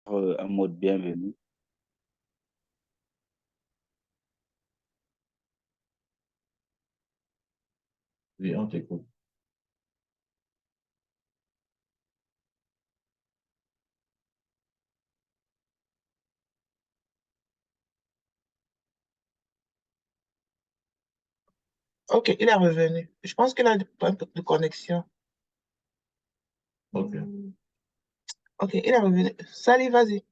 un mot de bienvenue. Oui, on t'écoute. Ok, il est revenu. Je pense qu'il a des problèmes de connexion. Ok. Ok, il est revenu. Salut, vas-y.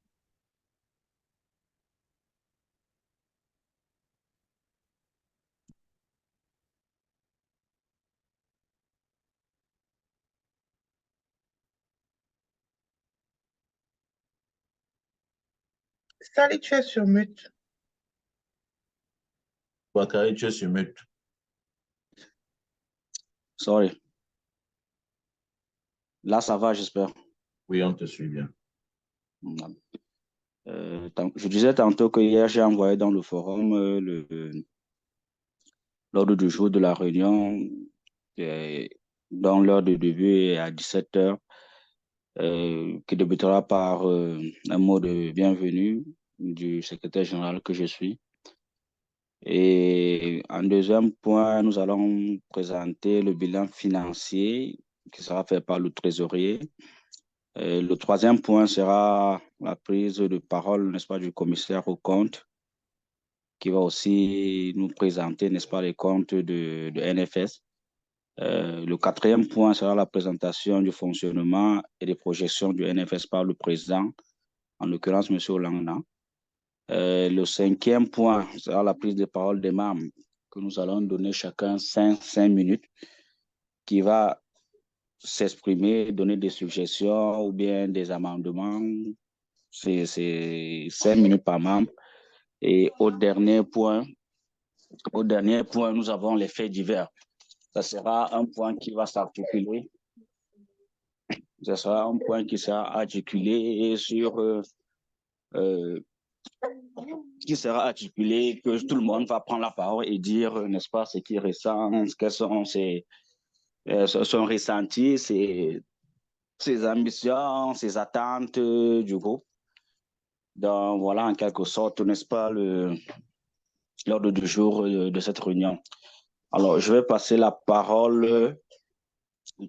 Salut, tu es sur mute. Bakary, tu es sur mute. Sorry. Là, ça va, j'espère. Oui, on te suit bien. Je disais tantôt que hier, j'ai envoyé dans le forum l'ordre du jour de la réunion. euh, dans l'heure de début est à 17 heures, qui débutera par un mot de bienvenue du secrétaire général que je suis. Et en deuxième point, nous allons présenter le bilan financier qui sera fait par le trésorier. Le troisième point sera la prise de parole, n'est-ce pas, du commissaire aux comptes, qui va aussi nous présenter, n'est-ce pas, les comptes de NFS. Le quatrième point sera la présentation du fonctionnement et des projections du NFS par le président, en l'occurrence M. Olangna. Le cinquième point sera la prise de parole des membres, que nous allons donner chacun cinq minutes, qui va s'exprimer, donner des suggestions ou bien des amendements. C'est 5 minutes par membre. Et au dernier point, nous avons les faits divers. Ça sera un point qui va s'articuler. Ce sera un point qui sera articulé sur euh, qui sera articulé, que tout le monde va prendre la parole et dire, n'est-ce pas, ce qui ressent, quels sont son ressenti, ses ambitions, ses attentes du groupe. Donc voilà, en quelque sorte, n'est-ce pas, l'ordre du jour de cette réunion. Alors, je vais passer la parole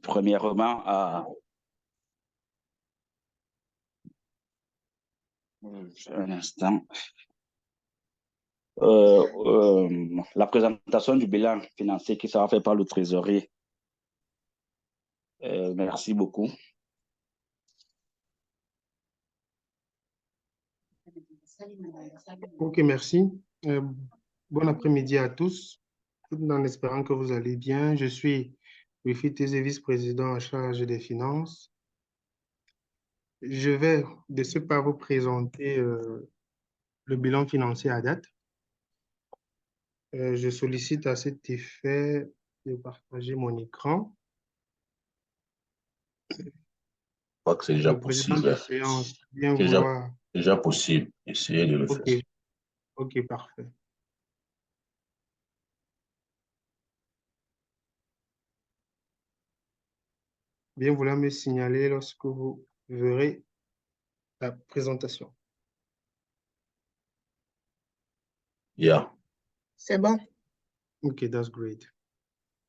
premièrement à un instant. La présentation du bilan financier qui sera fait par le trésorier. Merci beaucoup. Ok, merci. Euh, Bon après-midi à tous, tout en espérant que vous allez bien. Je suis Wilfried Tézé, vice-président en charge des finances. Je vais de ce pas vous présenter le bilan financier à date. Je sollicite à cet effet de partager mon écran. Je crois que c'est déjà Le président de possible. séance vient C'est déjà, vouloir. déjà possible. Essayez de le Ok, faire. ok, parfait. Bien vouloir me signaler lorsque vous verrez la présentation. Yeah. C'est bon. Ok, that's great.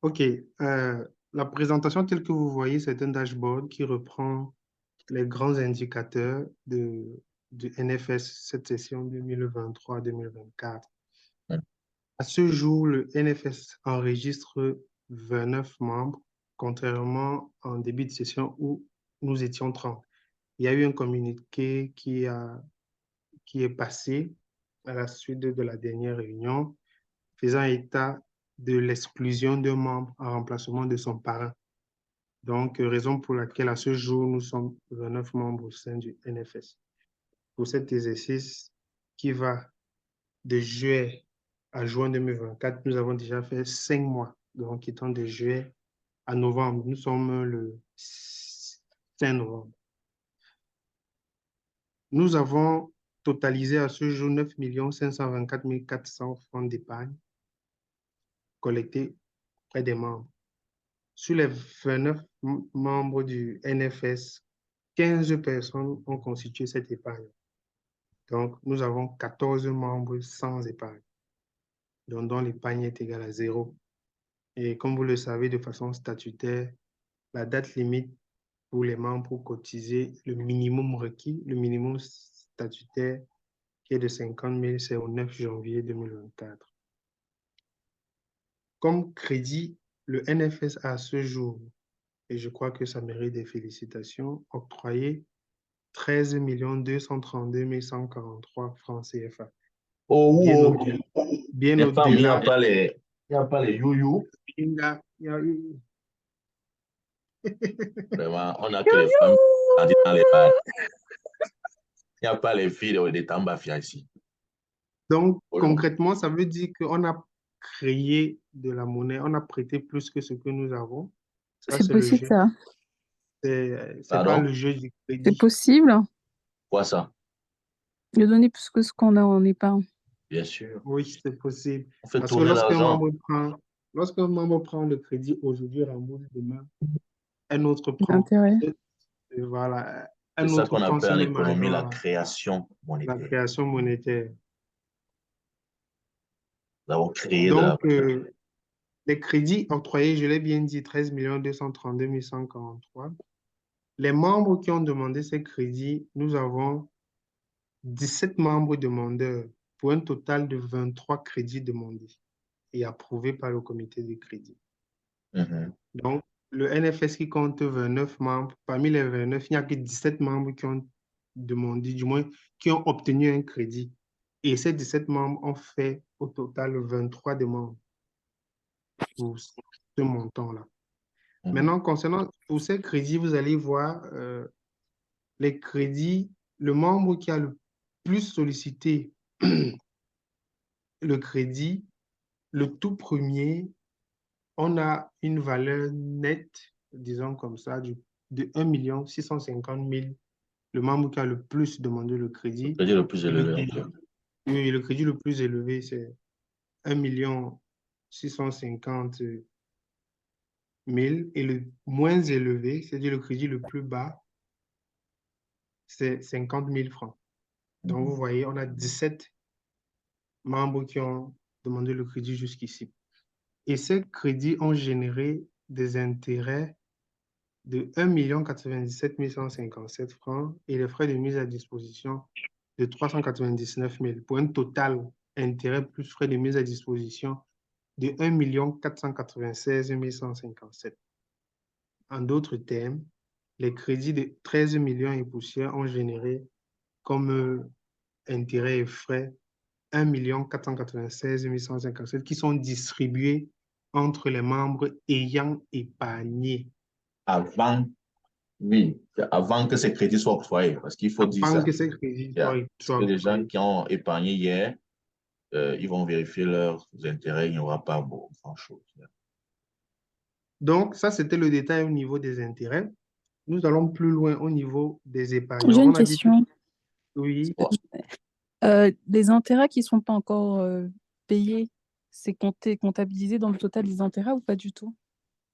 Ok, la présentation telle que vous voyez, c'est un dashboard qui reprend les grands indicateurs du NFS cette session 2023-2024. À ce jour, le NFS enregistre 29 membres, contrairement en début de session où nous étions 30. Il y a eu un communiqué qui est passé à la suite de la dernière réunion, faisant état de l'exclusion d'un membre en remplacement de son parrain. Donc, raison pour laquelle à ce jour, nous sommes 29 membres au sein du NFS. Pour cet exercice qui va de juillet à juin 2024, nous avons déjà fait 5 mois, donc étant de juillet à novembre. Nous sommes le 5 novembre. Nous avons totalisé à ce jour 9 524 400 francs d'épargne collectés auprès des membres. Sur les 29 membres du NFS, 15 personnes ont constitué cette épargne. Donc, nous avons 14 membres sans épargne, dont l'épargne est égale à 0. Et comme vous le savez, de façon statutaire, la date limite pour les membres pour cotiser le minimum requis, le minimum statutaire qui est de 50 000, c'est au 9 janvier 2024. Comme crédit, le NFS a à ce jour, et je crois que ça mérite des félicitations, octroyé 13 232 143 francs CFA. Oh, Bien oh, au-delà. Bien les femmes, il n'y a au-delà. pas les you-you. Il y a eu. Vraiment, on n'a que les femmes qui grandissent dans les bars. Il n'y a pas les filles des Tambafia ici. Donc, Oh non. concrètement, ça veut dire qu'on a créé de la monnaie, on a prêté plus que ce que nous avons. Ça, C'est c'est le possible, jeu. ça. C'est pas Pardon? le jeu du C'est crédit. possible Quoi ça? de donner plus que ce qu'on a en épargne. Bien sûr. Oui, c'est possible. On fait Parce que tourner l'argent. lorsqu'un membre prend le crédit aujourd'hui, rembourse demain, un autre prend. L'intérêt. Et voilà, C'est un ça autre qu'on prend appelle en ce même économie la argent, création la monétaire. création monétaire. Nous avons créé de Donc, la... les crédits octroyés, je l'ai bien dit, 13 232 143. Les membres qui ont demandé ces crédits, nous avons 17 membres demandeurs pour un total de 23 crédits demandés et approuvés par le comité de crédit. Mhm. Donc, le NFS qui compte 29 membres, parmi les 29, il n'y a que 17 membres qui ont demandé, du moins, qui ont obtenu un crédit. Et ces 17 membres ont fait au total 23 demandes pour ce montant-là. Mhm. Maintenant, concernant pour ces crédits, vous allez voir les crédits, le membre qui a le plus sollicité le crédit, le tout premier, on a une valeur nette, disons comme ça, de 1 650 000. Le membre qui a le plus demandé le crédit. Le crédit le plus Et le élevé. crédit, oui, le crédit le plus élevé, c'est 1 650 000. Et le moins élevé, c'est-à-dire le crédit le plus bas, c'est 50 000 francs. Donc, vous voyez, on a 17 membres qui ont demandé le crédit jusqu'ici. Et ces crédits ont généré des intérêts de 1 097 157 francs et les frais de mise à disposition de 399 000 pour un total intérêt plus frais de mise à disposition de 1 496 157. En d'autres termes, les crédits de 13 millions et poussières ont généré comme intérêts et frais 1 496 157 qui sont distribués entre les membres ayant épargné. Avant, oui, avant que ces crédits soient octroyés, parce qu'il faut dire Avant ça. que ces crédits Yeah. Parce soient que les gens octroyés. qui ont épargné hier, ils vont vérifier leurs intérêts, il n'y aura pas grand-chose. Donc, ça, c'était le détail au niveau des intérêts. Nous allons plus loin au niveau des J'ai épargnants. une On a dit tout... question. Oui, Les intérêts qui ne sont pas encore payés, c'est comptabilisé dans le total des intérêts ou pas du tout?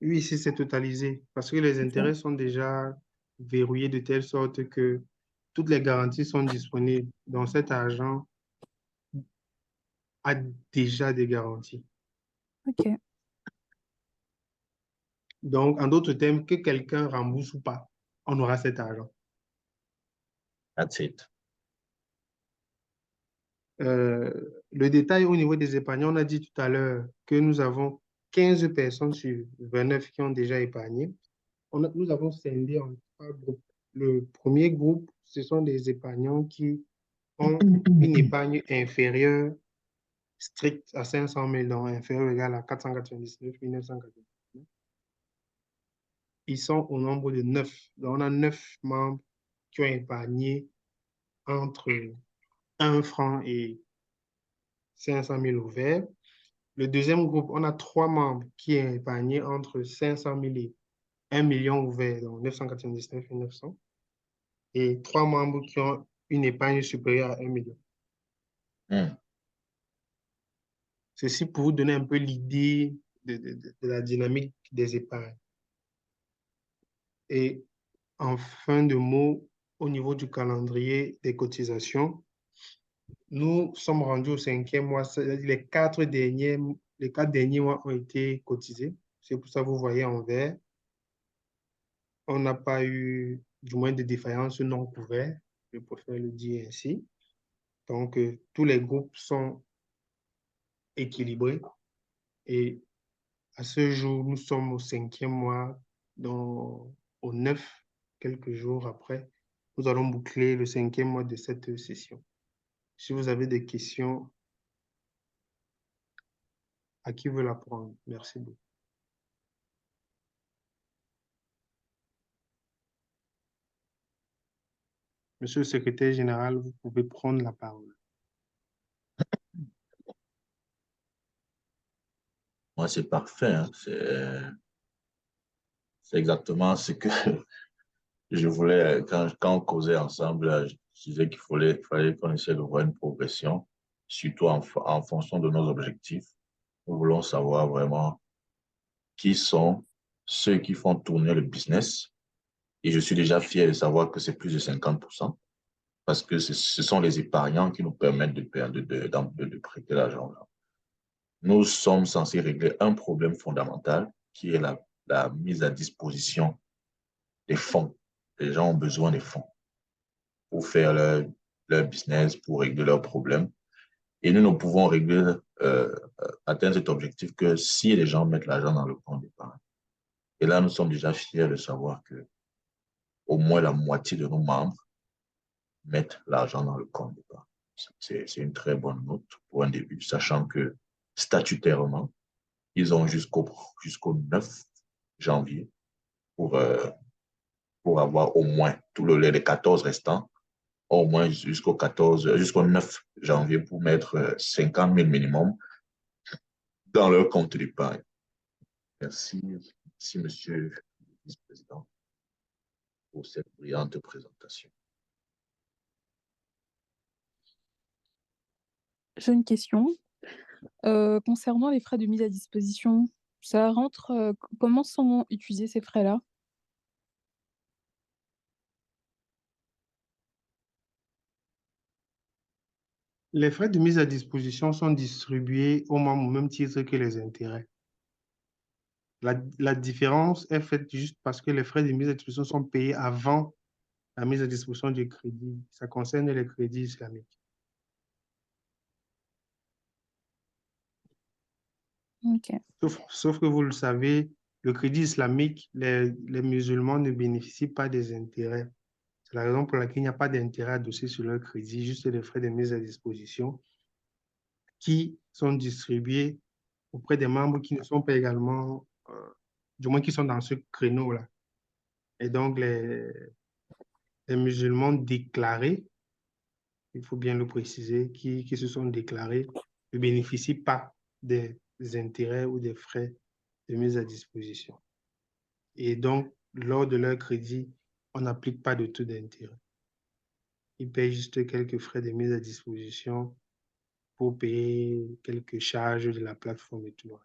oui, ici, c'est totalisé parce que les intérêts sont déjà verrouillés de telle sorte que toutes les garanties sont disponibles. Donc, cet argent a déjà des garanties. Ok. Donc, en d'autres termes, que quelqu'un rembourse ou pas, on aura cet argent. That's it. Le détail au niveau des épargnants, on a dit tout à l'heure que nous avons 15 personnes sur 29 qui ont déjà épargné. Nous avons scindé en 3 groupes. Le premier groupe, ce sont des épargnants qui ont une épargne inférieure stricte à 500 000, donc inférieure ou égale à 499 999. Ils sont au nombre de 9. Donc, on a 9 membres qui ont épargné entre 1 franc et 500 000 ouverts. Le deuxième groupe, on a 3 membres qui ont épargné entre 500 000 et 1 million ouverts, donc 999 900. Et 3 membres qui ont une épargne supérieure à 1 million. Mm. Ceci pour vous donner un peu l'idée de la dynamique des épargnes. Et en fin de mot, au niveau du calendrier des cotisations, nous sommes rendus au 5e mois. Les 4 derniers mois ont été cotisés. C'est pour ça que vous voyez en vert. On n'a pas eu, du moins, de défaillance non couvert. Je préfère le dire ainsi. Donc, tous les groupes sont équilibrés. Et à ce jour, nous sommes au 5e mois, donc au 9, quelques jours après, nous allons boucler le 5e mois de cette session. Si vous avez des questions, à qui veut la prendre? Merci beaucoup. Monsieur le secrétaire général, vous pouvez prendre la parole. Moi, c'est parfait. Hein. C'est exactement ce que je voulais, quand on causait ensemble, je disais fallait qu'on essaie de voir une progression, surtout en fonction de nos objectifs. Nous voulons savoir vraiment qui sont ceux qui font tourner le business. Et je suis déjà fier de savoir que c'est plus de 50%, parce que ce sont les épargnants qui nous permettent de prêter l'argent. Nous sommes censés régler un problème fondamental qui est la mise à disposition des fonds. Les gens ont besoin des fonds pour faire leur business, pour régler leurs problèmes. Et nous ne pouvons atteindre cet objectif que si les gens mettent l'argent dans le compte d'épargne. Et là, nous sommes déjà fiers de savoir que au moins la moitié de nos membres mettent l'argent dans le compte d'épargne. C'est une très bonne note pour un début, sachant que statutairement, ils ont jusqu'au 9 janvier pour avoir au moins les 14 restants, au moins jusqu'au 9 janvier pour mettre 50 000 minimum dans leur compte d'épargne. Merci, monsieur le vice-président, pour cette brillante présentation. J'ai une question. Concernant les frais de mise à disposition, ça rentre, comment sont utilisés ces frais-là? Les frais de mise à disposition sont distribués au même titre que les intérêts. La différence est faite juste parce que les frais de mise à disposition sont payés avant la mise à disposition du crédit. Ça concerne les crédits islamiques. Ok. Sauf que vous le savez, le crédit islamique, les musulmans ne bénéficient pas des intérêts. C'est la raison pour laquelle il n'y a pas d'intérêt adossé sur leur crédit, juste des frais de mise à disposition qui sont distribués auprès des membres qui ne sont pas également, du moins qui sont dans ce créneau-là. Et donc, les musulmans déclarés, il faut bien le préciser, qui se sont déclarés, ne bénéficient pas des intérêts ou des frais de mise à disposition. Et donc, lors de leur crédit, on n'applique pas de taux d'intérêt. Ils payent juste quelques frais de mise à disposition pour payer quelques charges de la plateforme et tout.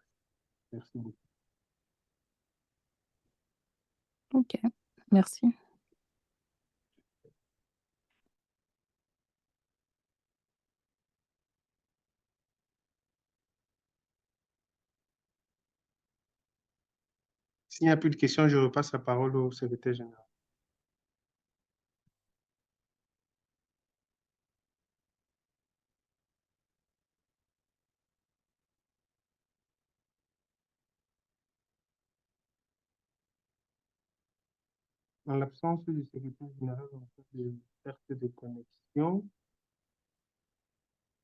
Merci beaucoup. Ok, merci. S'il n'y a plus de questions, je repasse la parole au secrétaire général. En l'absence du secrétaire général en cas de perte de connexion,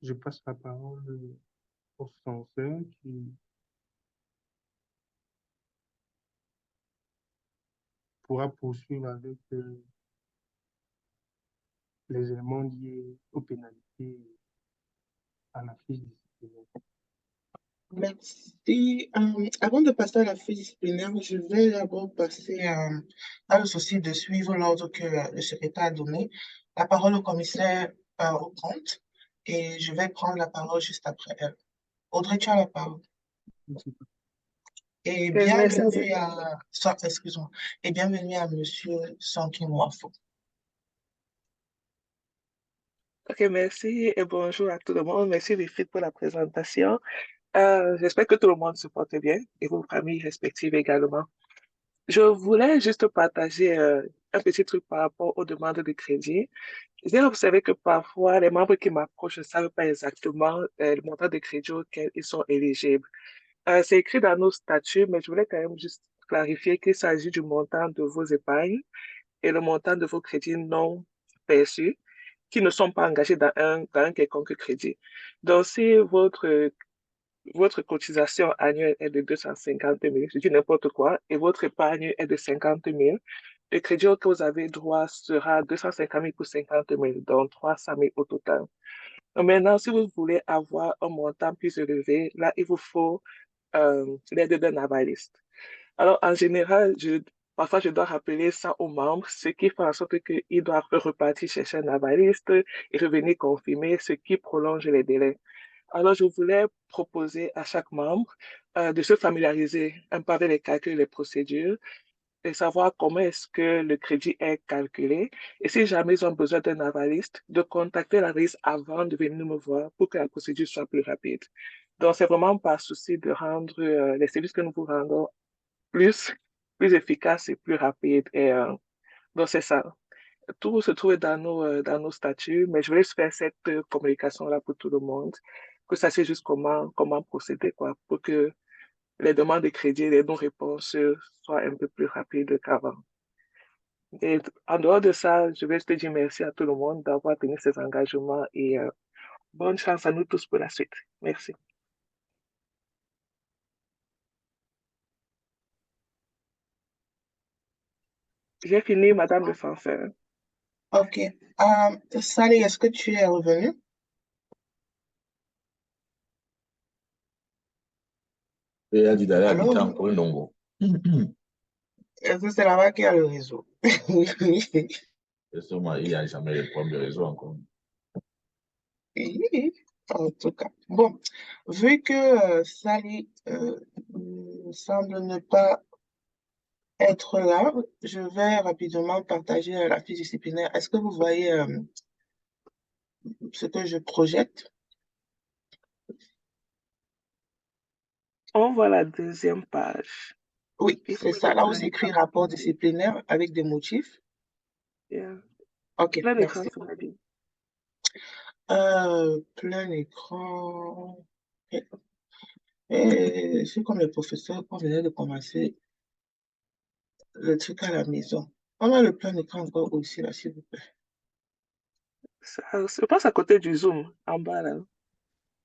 je passe la parole au censeur qui pourra poursuivre avec les éléments liés aux pénalités à la fiche disciplinaire. Merci. Avant de passer à la fiche disciplinaire, je vais d'abord passer à le souci de suivre l'ordre que le secrétaire a donné. La parole au commissaire au compte et je vais prendre la parole juste après elle. Audrey, tu as la parole. Et Ok, merci. bienvenue à, excuse-moi, et bienvenue à Monsieur Sankin Wafo. Ok, merci et bonjour à tout le monde. Merci Wilfried pour la présentation. J'espère que tout le monde se porte bien et vos familles respectives également. Je voulais juste partager un petit truc par rapport aux demandes de crédit. J'ai observé que parfois, les membres qui m'approchent ne savent pas exactement le montant de crédit auquel ils sont éligibles. C'est écrit dans nos statuts, mais je voulais quand même juste clarifier qu'il s'agit du montant de vos épargnes et le montant de vos crédits non perçus qui ne sont pas engagés dans un quelconque crédit. Donc, si votre cotisation annuelle est de 250 000, je dis n'importe quoi, et votre épargne est de 50 000, le crédit auquel vous avez droit sera 250 000 pour 50 000, donc 300 000 au total. Donc maintenant, si vous voulez avoir un montant plus élevé, là, il vous faut l'aide d'un avaliste. Alors, en général, parfois, je dois rappeler ça aux membres, ce qui fait en sorte qu'ils doivent repartir chercher un avaliste et revenir confirmer, ce qui prolonge les délais. Alors, je voulais proposer à chaque membre de se familiariser un peu avec les calculs et les procédures et savoir comment est-ce que le crédit est calculé. Et si jamais ils ont besoin d'un avaliste, de contacter l'avaliste avant de venir me voir pour que la procédure soit plus rapide. Donc, c'est vraiment par souci de rendre les services que nous vous rendons plus, plus efficaces et plus rapides. Et donc, c'est ça. Tout se trouve dans nos statuts, mais je voulais faire cette communication-là pour tout le monde, que ça sait juste comment procéder, quoi, pour que les demandes de crédit et les non-réponses soient un peu plus rapides qu'avant. Et en dehors de ça, je vais te dire merci à tout le monde d'avoir tenu ces engagements et bonne chance à nous tous pour la suite. Merci. J'ai fini, Madame le censeur. Ok. Sally, est-ce que tu es revenu? Et elle a dit d'aller habiter Allô? en Colombo. Est-ce que c'est là-bas qu'il y a le réseau? Et sûrement, il n'y a jamais de problème de réseau encore. Oui, en tout cas. Bon, vu que Sally semble ne pas être là, je vais rapidement partager la fiche disciplinaire. Est-ce que vous voyez ce que je projette? On voit la deuxième page. Oui, Il c'est faut ça. le Là où plein c'est écrit écran. rapport disciplinaire avec des motifs. Yeah. Ok, Plein écran merci. serait bien. Plein écran. Et c'est comme le professeur qu'on venait de commencer le truc à la maison. On a le plein écran encore aussi là, s'il vous plaît. Je pense à côté du Zoom, en bas là.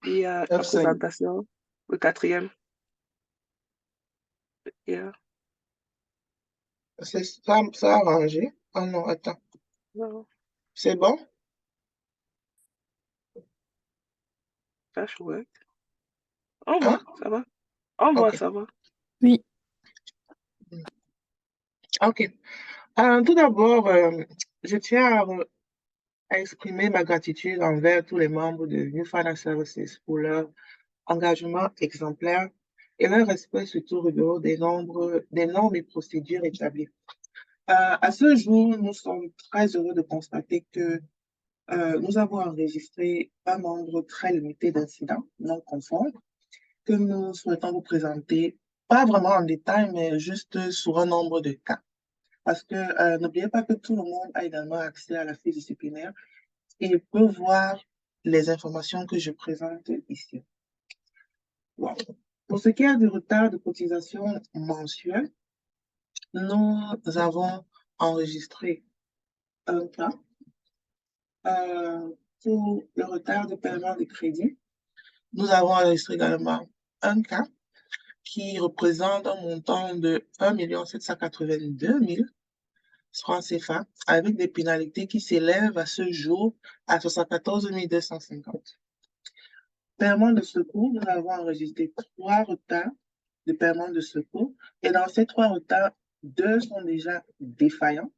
Il y a la F5. présentation, le quatrième. Yeah. Ça a arrangé. Ah non, attends. No, C'est bon? that should work. On Hein? voit, ça va. On voit, Ok. ça va. Oui. Ok. Tout d'abord, je tiens à exprimer ma gratitude envers tous les membres de New Finance Services pour leur engagement exemplaire et leur respect surtout rigoreux des normes et procédures établies. À ce jour, nous sommes très heureux de constater que nous avons enregistré un nombre très limité d'incidents non conformes que nous souhaitons vous présenter, pas vraiment en détail, mais juste sur un nombre de cas. Parce que n'oubliez pas que tout le monde a également accès à la fiche disciplinaire et peut voir les informations que je présente ici. Wow. Pour ce qui est du retard de cotisation mensuel, nous avons enregistré un cas. Pour le retard de paiement de crédit, nous avons enregistré également un cas qui représente un montant de 1 782 000 francs CFA avec des pénalités qui s'élèvent à ce jour à 74 250. Paiement de secours, nous avons enregistré 3 retards de paiement de secours et dans ces 3 retards, 2 sont déjà défaillants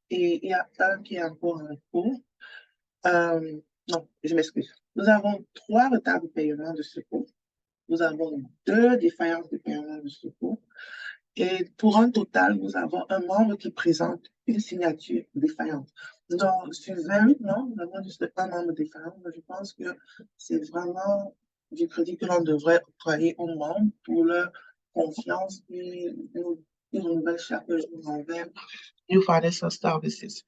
et il y a un qui est encore en cours. Non, je m'excuse. Nous avons 3 retards de paiement de secours. nous avons 2 défaillances de paiement de secours. Et pour un total, nous avons un membre qui présente une signature défaillante. Donc, sur 20, non, nous avons juste un membre défaillant. Mais je pense que c'est vraiment du crédit que l'on devrait octroyer aux membres pour leur confiance et une nouvelle chaque jour envers New Financial Services.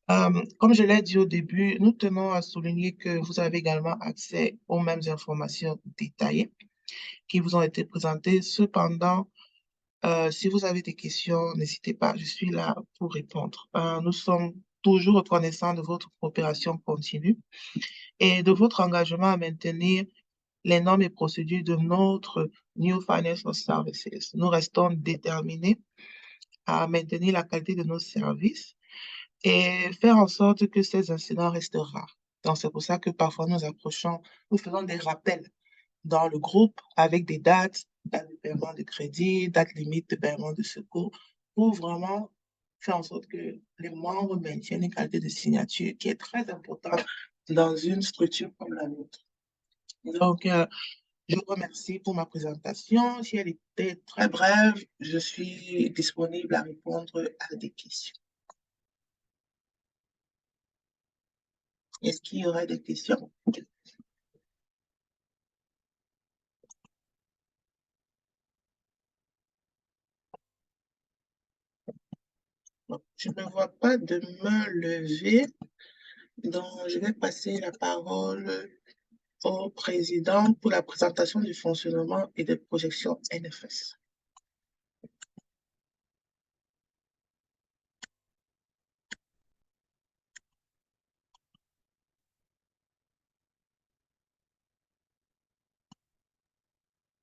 Comme je l'ai dit au début, nous tenons à souligner que vous avez également accès aux mêmes informations détaillées qui vous ont été présentées. Cependant, si vous avez des questions, n'hésitez pas, je suis là pour répondre. Nous sommes toujours reconnaissants de votre coopération continue et de votre engagement à maintenir les normes et procédures de notre New Financial Services. Nous restons déterminés à maintenir la qualité de nos services et faire en sorte que ces incidents restent rares. Donc, c'est pour ça que parfois nous faisons des rappels dans le groupe avec des dates de paiement de crédit, dates limites de paiement de secours, pour vraiment faire en sorte que les membres maintiennent une qualité de signature qui est très importante dans une structure comme la nôtre. Donc, je vous remercie pour ma présentation. Si elle était très brève, je suis disponible à répondre à des questions. Est-ce qu'il y aurait des questions? Je ne vois pas de main levée, donc je vais passer la parole au président pour la présentation du fonctionnement et des projections NFS.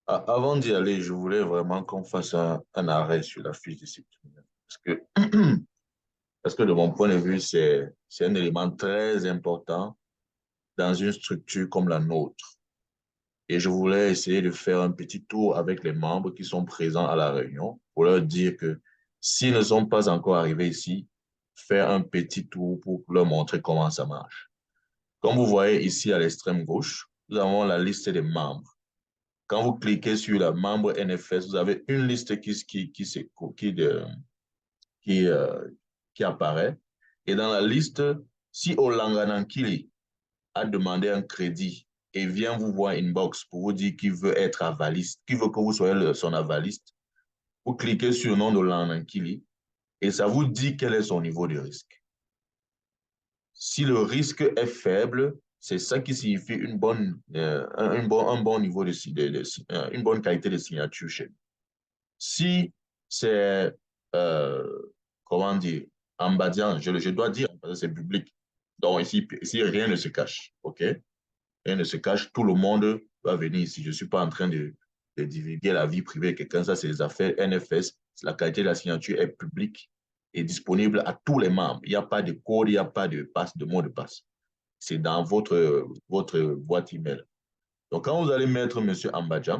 Avant d'y aller, je voulais vraiment qu'on fasse un arrêt sur la fiche disciplinaire. Parce que de mon point de vue, c'est un élément très important dans une structure comme la nôtre. Et je voulais essayer de faire un petit tour avec les membres qui sont présents à la réunion pour leur dire que s'ils ne sont pas encore arrivés ici, faire un petit tour pour leur montrer comment ça marche. Comme vous voyez ici à l'extrême gauche, nous avons la liste des membres. Quand vous cliquez sur le membre NFS, vous avez une liste qui apparaît. Et dans la liste, si Olanganankili a demandé un crédit et vient vous voir inbox pour vous dire qu'il veut être avaliste, qu'il veut que vous soyez son avaliste, vous cliquez sur le nom d'Olanganankili et ça vous dit quel est son niveau de risque. Si le risque est faible, c'est ça qui signifie un bon niveau une bonne qualité de signature chez nous. Si c'est, comment dire, Ambadian, je dois dire, parce que c'est public. Donc ici, rien ne se cache, OK? Rien ne se cache, tout le monde va venir ici. Je ne suis pas en train de divulguer la vie privée de quelqu'un, ça c'est les affaires NFS. La qualité de la signature est publique et disponible à tous les membres. Il n'y a pas de code, il n'y a pas de mot de passe. C'est dans votre boîte email. Donc, quand vous allez mettre M. Ambadjan,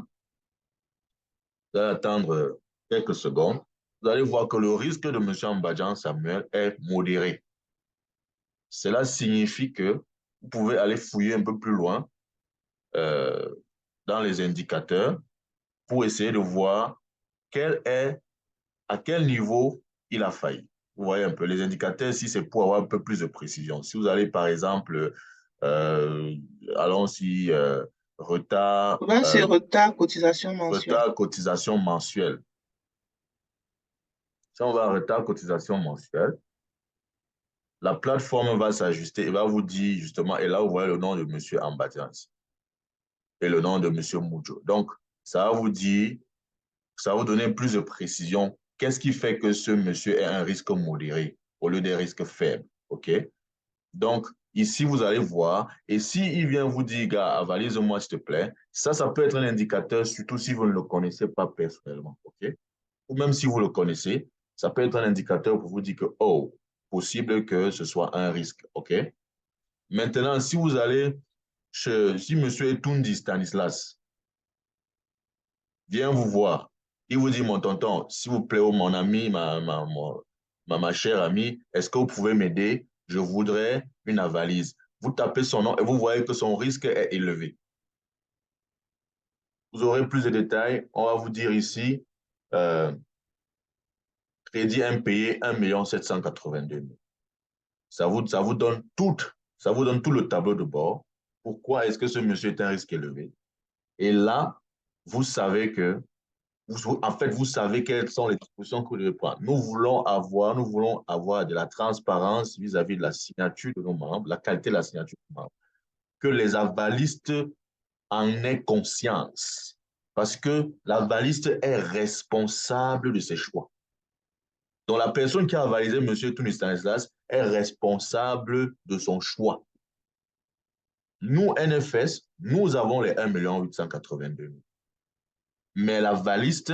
vous allez attendre quelques secondes. Vous allez voir que le risque de M. Ambadjan Samuel est modéré. Cela signifie que vous pouvez aller fouiller un peu plus loin dans les indicateurs pour essayer de voir à quel niveau il a failli. Vous voyez un peu, les indicateurs ici, c'est pour avoir un peu plus de précision. Si vous allez, par exemple, allons-y, retard. C'est retard, cotisation mensuelle. Retard, cotisation mensuelle. Si on va à retard, cotisation mensuelle, la plateforme va s'ajuster et va vous dire justement, et là, vous voyez le nom de M. Ambadian et le nom de M. Moudjo. Donc, ça va vous dire, ça va vous donner plus de précision. Qu'est-ce qui fait que ce monsieur ait un risque modéré au lieu des risques faibles? OK? Donc, ici, vous allez voir, et s'il vient vous dire, gars, avalise-moi, s'il te plaît, ça peut être un indicateur, surtout si vous ne le connaissez pas personnellement, OK? Ou même si vous le connaissez, ça peut être un indicateur pour vous dire que, oh, possible que ce soit un risque, OK? Maintenant, si vous allez, si monsieur Etundi Stanislas vient vous voir, il vous dit, mon tonton, s'il vous plaît, oh, mon ami, ma chère amie, est-ce que vous pouvez m'aider? Je voudrais une avalise. Vous tapez son nom et vous voyez que son risque est élevé. vous aurez plus de détails. On va vous dire ici, crédit impayé 1 782 000. Ça vous donne ça vous donne tout le tableau de bord. Pourquoi est-ce que ce monsieur est un risque élevé? Et là, vous savez que, en fait, vous savez quelles sont les dispositions que vous devez prendre. Nous voulons avoir de la transparence vis-à-vis de la signature de nos membres, la qualité de la signature de nos membres, que les avalistes en aient conscience. Parce que l'avaliste est responsable de ses choix. Donc, la personne qui a avalisé M. Tony Stanislas est responsable de son choix. Nous, NFS, nous avons les 1 882 000. Mais l'avaliste,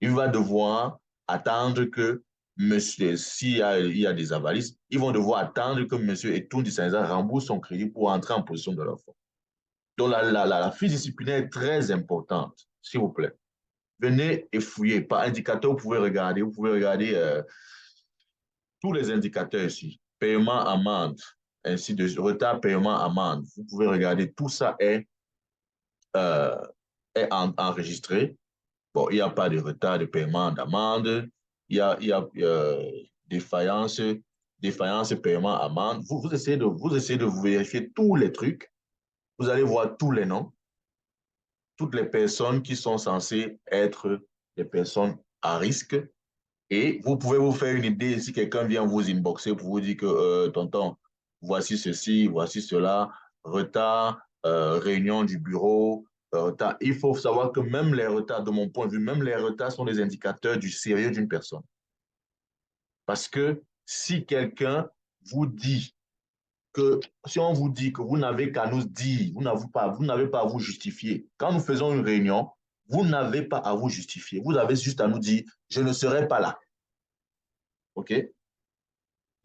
il va devoir attendre que monsieur, s'il y a des avalistes, ils vont devoir attendre que monsieur Tony Stanislas rembourse son crédit pour entrer en position de leur fonds. Donc, la fiche disciplinaire est très importante, s'il vous plaît. Venez et fouillez. Par indicateur, vous pouvez regarder tous les indicateurs ici. Paiement, amende, ainsi de retard, paiement, amende. Vous pouvez regarder, tout ça est enregistré. Bon, il n'y a pas de retard de paiement, d'amende. Il y a défaillance, paiement, amende. Vous essayez de vérifier tous les trucs. Vous allez voir tous les noms, toutes les personnes qui sont censées être des personnes à risque. Et vous pouvez vous faire une idée si quelqu'un vient vous inboxer pour vous dire que, tonton, voici ceci, voici cela, retard, réunion du bureau, retard. Il faut savoir que même les retards, de mon point de vue, même les retards sont des indicateurs du sérieux d'une personne. Parce que si quelqu'un vous dit si on vous dit que vous n'avez qu'à nous dire, vous n'avez pas à vous justifier. Quand nous faisons une réunion, vous n'avez pas à vous justifier. Vous avez juste à nous dire, je ne serai pas là. OK?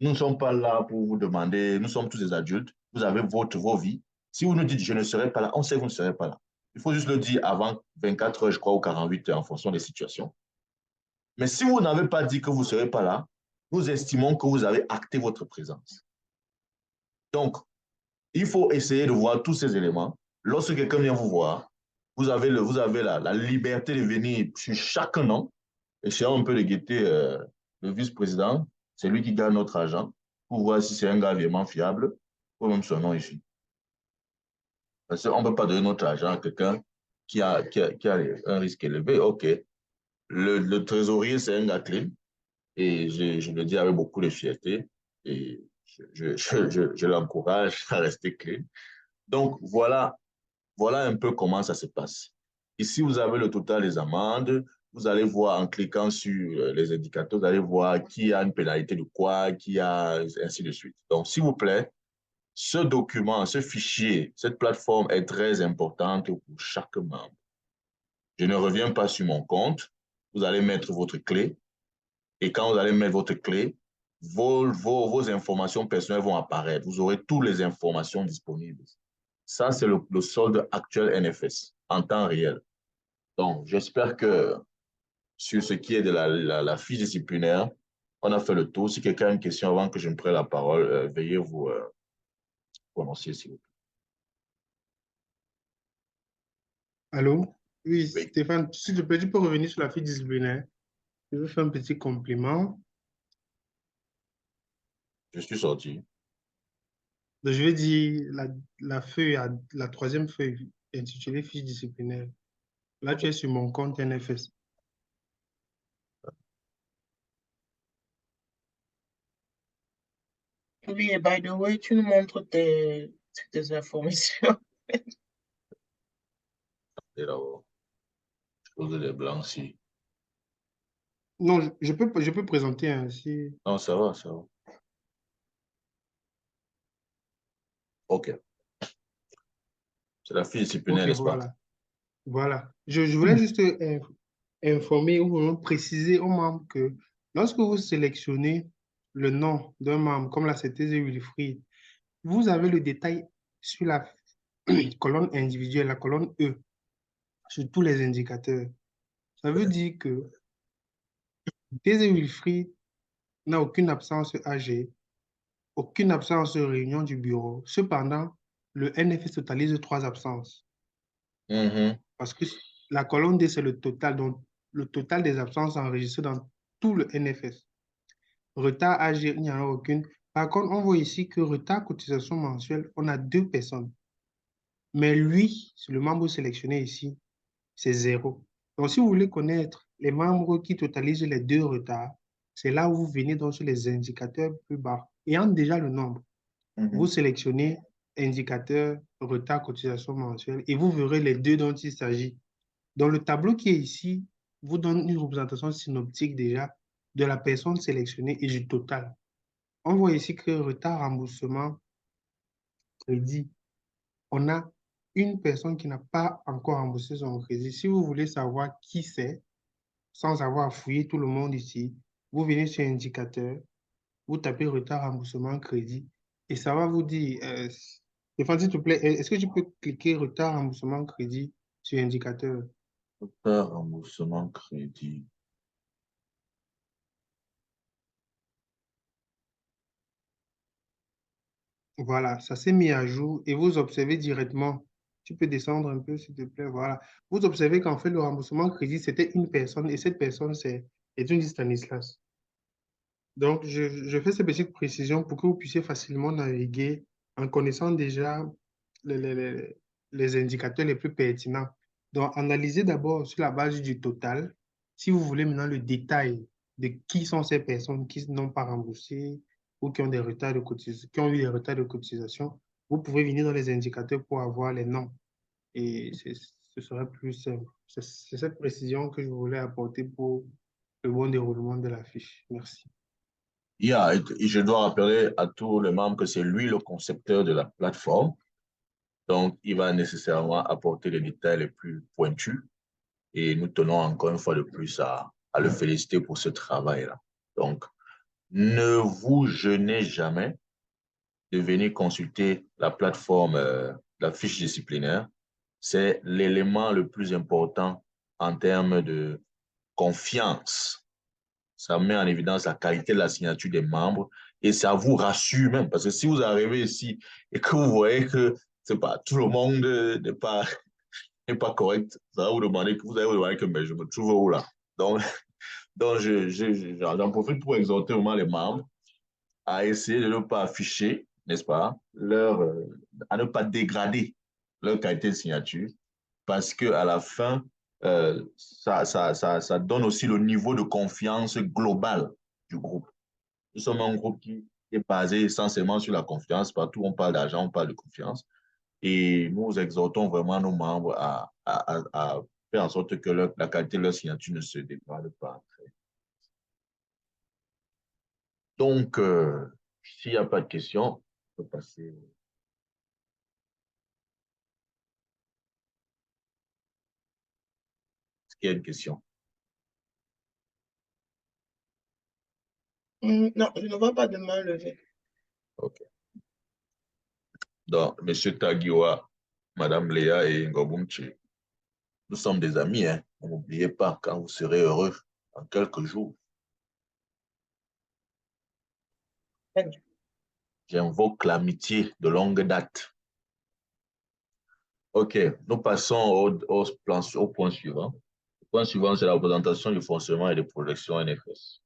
Nous ne sommes pas là pour vous demander, nous sommes tous des adultes, vous avez vos vies. Si vous nous dites, je ne serai pas là, on sait que vous ne serez pas là. Il faut juste le dire avant 24 heures, je crois, ou 48 heures, en fonction des situations. Mais si vous n'avez pas dit que vous ne serez pas là, nous estimons que vous avez acté votre présence. Donc, il faut essayer de voir tous ces éléments. Lorsque quelqu'un vient vous voir, vous avez la liberté de venir sur chaque nom. Essayons un peu de guetter le vice-président, c'est lui qui gagne notre argent, pour voir si c'est un gars vraiment fiable, ou même son nom ici. Parce qu'on ne peut pas donner notre argent à quelqu'un qui a un risque élevé. OK. Le trésorier, c'est un gars clean, et je le dis avec beaucoup de fierté, et je l'encourage à rester clean. Donc, voilà un peu comment ça se passe. Ici, vous avez le total des amendes. Vous allez voir en cliquant sur les indicateurs, vous allez voir qui a une pénalité de quoi, qui a ainsi de suite. Donc, s'il vous plaît, ce document, ce fichier, cette plateforme est très importante pour chaque membre. Je ne reviens pas sur mon compte. Vous allez mettre votre clé. Et quand vous allez mettre votre clé, vos informations personnelles vont apparaître. Vous aurez toutes les informations disponibles. Ça, c'est le solde actuel NFS en temps réel. Donc, j'espère que sur ce qui est de la fiche disciplinaire, on a fait le tour. Si quelqu'un a une question avant que je me prenne la parole, veuillez vous prononcer, s'il vous plaît. Allô? Oui, Oui. Stéphane, s'il te plaît, tu peux revenir sur la fiche disciplinaire. Je veux faire un petit compliment. Je suis sorti. Donc, je vais dire la troisième feuille intitulée fiche disciplinaire. Là, tu es sur mon compte NFS. Oui, et by the way, tu nous montres tes informations. Et là-haut, je pose des blancs ici. Non, je peux présenter ainsi. Non, ça va, ça va. OK. C'est la fiche disciplinaire, Ok, n'est-ce pas? voilà. Voilà. Je voulais juste informer ou préciser aux membres que lorsque vous sélectionnez le nom d'un membre, comme là c'était Wilfried, vous avez le détail sur la colonne individuelle, la colonne E, sur tous les indicateurs. Ça veut dire que Thésée Wilfried n'a aucune absence AG, aucune absence de réunion du bureau. Cependant, le NFS totalise 3 absences. Mhm. Parce que La colonne D, c'est le total, donc le total des absences enregistrées dans tout le NFS. Retard AG, il n'y en a aucune. Par contre, on voit ici que retard cotisation mensuelle, on a 2 personnes. Mais lui, c'est le membre sélectionné ici, c'est 0. Donc, si vous voulez connaître les membres qui totalisent les 2 retards, c'est là où vous venez donc sur les indicateurs plus bas. Ayant déjà le nombre, vous sélectionnez indicateur retard cotisation mensuelle et vous verrez les 2 dont il s'agit. Dans le tableau qui est ici, vous donne une représentation synoptique déjà de la personne sélectionnée et du total. On voit ici que retard remboursement crédit, on a une personne qui n'a pas encore remboursé son crédit. Si vous voulez savoir qui c'est, sans avoir fouillé tout le monde ici, vous venez sur indicateur, vous tapez retard remboursement crédit et ça va vous dire, Stéphane, s'il te plaît, est-ce que tu peux cliquer retard remboursement crédit sur indicateur? Retard remboursement crédit. Voilà, ça s'est mis à jour et vous observez directement. Tu peux descendre un peu, s'il te plaît. Voilà. Vous observez qu'en fait, le remboursement crédit, c'était une personne et cette personne, est une Stanislas. Donc, je fais ces petites précisions pour que vous puissiez facilement naviguer en connaissant déjà les, les- les- les indicateurs les plus pertinents. Donc, analysez d'abord sur la base du total. Si vous voulez maintenant le détail de qui sont ces personnes qui n'ont pas remboursé ou qui ont des retards de cotisation, qui ont eu des retards de cotisation, vous pouvez venir dans les indicateurs pour avoir les noms. Et ce serait plus simple. C'est cette précision que je voulais apporter pour le bon déroulement de la fiche. Merci. Et je dois rappeler à tous les membres que c'est lui le concepteur de la plateforme. Donc, il va nécessairement apporter les détails les plus pointus. Et nous tenons encore une fois de plus à le féliciter pour ce travail-là. Donc, ne vous gênez jamais de venir consulter la plateforme, la fiche disciplinaire. C'est l'élément le plus important en termes de confiance. Ça met en évidence la qualité de la signature des membres et ça vous rassure même. Parce que si vous arrivez ici et que vous voyez que c'est pas, tout le monde n'est pas correct, ça va vous demander, vous allez vous demander que mais je me trouve où là. Donc j'en profite pour exhorter vraiment les membres à essayer de ne pas afficher, n'est-ce pas, à ne pas dégrader leur qualité de signature, parce qu'à la fin, ça donne aussi le niveau de confiance global du groupe. Nous sommes un groupe qui est basé essentiellement sur la confiance. Partout où on parle d'argent, on parle de confiance. Et nous exhortons vraiment nos membres à faire en sorte que la qualité de leur signature ne se dégrade pas. Donc, s'il n'y a pas de questions, on peut passer. Est-ce qu'il y a une question? Non, je ne vois pas de main levée. OK. Donc, M. Tagiwa, Mme Léa et Ngobumchi, nous sommes des amis, hein. N'oubliez pas, quand vous serez heureux, en quelques jours, j'invoque l'amitié de longue date. OK, nous passons au point suivant. Le point suivant, c'est la présentation du fonctionnement et des projections NFS.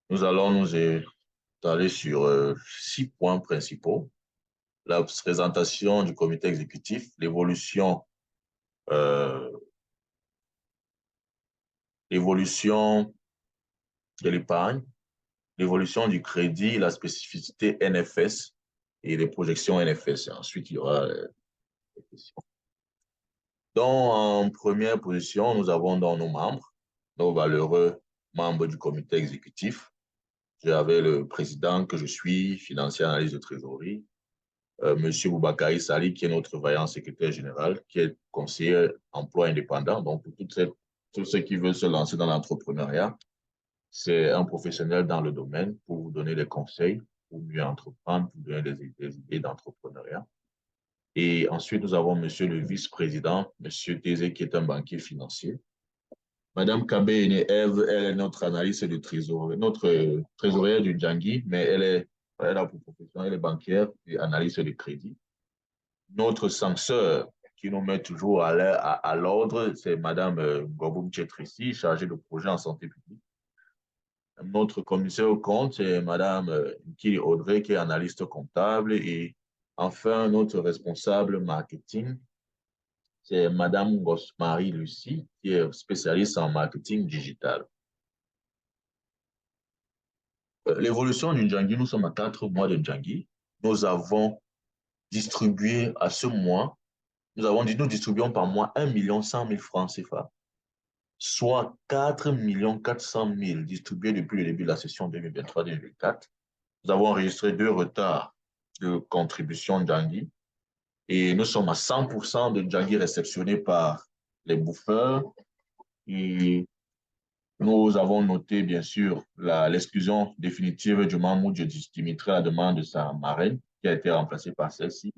Nous allons nous étaler sur 6 points principaux. La présentation du comité exécutif, l'évolution de l'épargne, l'évolution du crédit, la spécificité NFS et les projections NFS. Et ensuite, il y aura les questions. Donc, en première position, nous avons dans nos membres, nos valeureux membres du comité exécutif. J'avais le président que je suis, financier analyse de trésorerie, M. Boubakari Sali, qui est notre vaillant secrétaire général, qui est conseiller emploi indépendant. Donc, pour tous ceux qui veulent se lancer dans l'entrepreneuriat, c'est un professionnel dans le domaine pour vous donner des conseils, pour mieux entreprendre, pour vous donner des idées d'entrepreneuriat. Et ensuite, nous avons M. le vice-président, M. Tézé, qui est un banquier financier. Mme Kabé Eve, elle est notre analyste de trésorerie, notre trésorière du Djangui, mais elle a pour profession, elle est banquière et analyste de crédit. Notre censeur, qui nous met toujours à l'ordre, c'est Mme Goboum Tchetrisi, chargée de projet en santé publique. Notre commissaire aux comptes, c'est Mme Nkili Audrey, qui est analyste comptable. Et enfin, notre responsable marketing, c'est Mme Marie Lucie, qui est spécialiste en marketing digital. L'évolution du Ndjangi, nous sommes à 4 mois de Ndjangi. Nous avons distribué à ce mois, nous distribuons par mois 1 100 000 francs CFA, soit 4 400 000 distribués depuis le début de la session 2023-2024. Nous avons enregistré 2 retards de contribution Ndjangi et nous sommes à 100% de Ndjangi réceptionnés par les bouffeurs. Et nous avons noté, bien sûr, l'exclusion définitive du membre Dimitri à la demande de sa marraine, qui a été remplacée par celle-ci.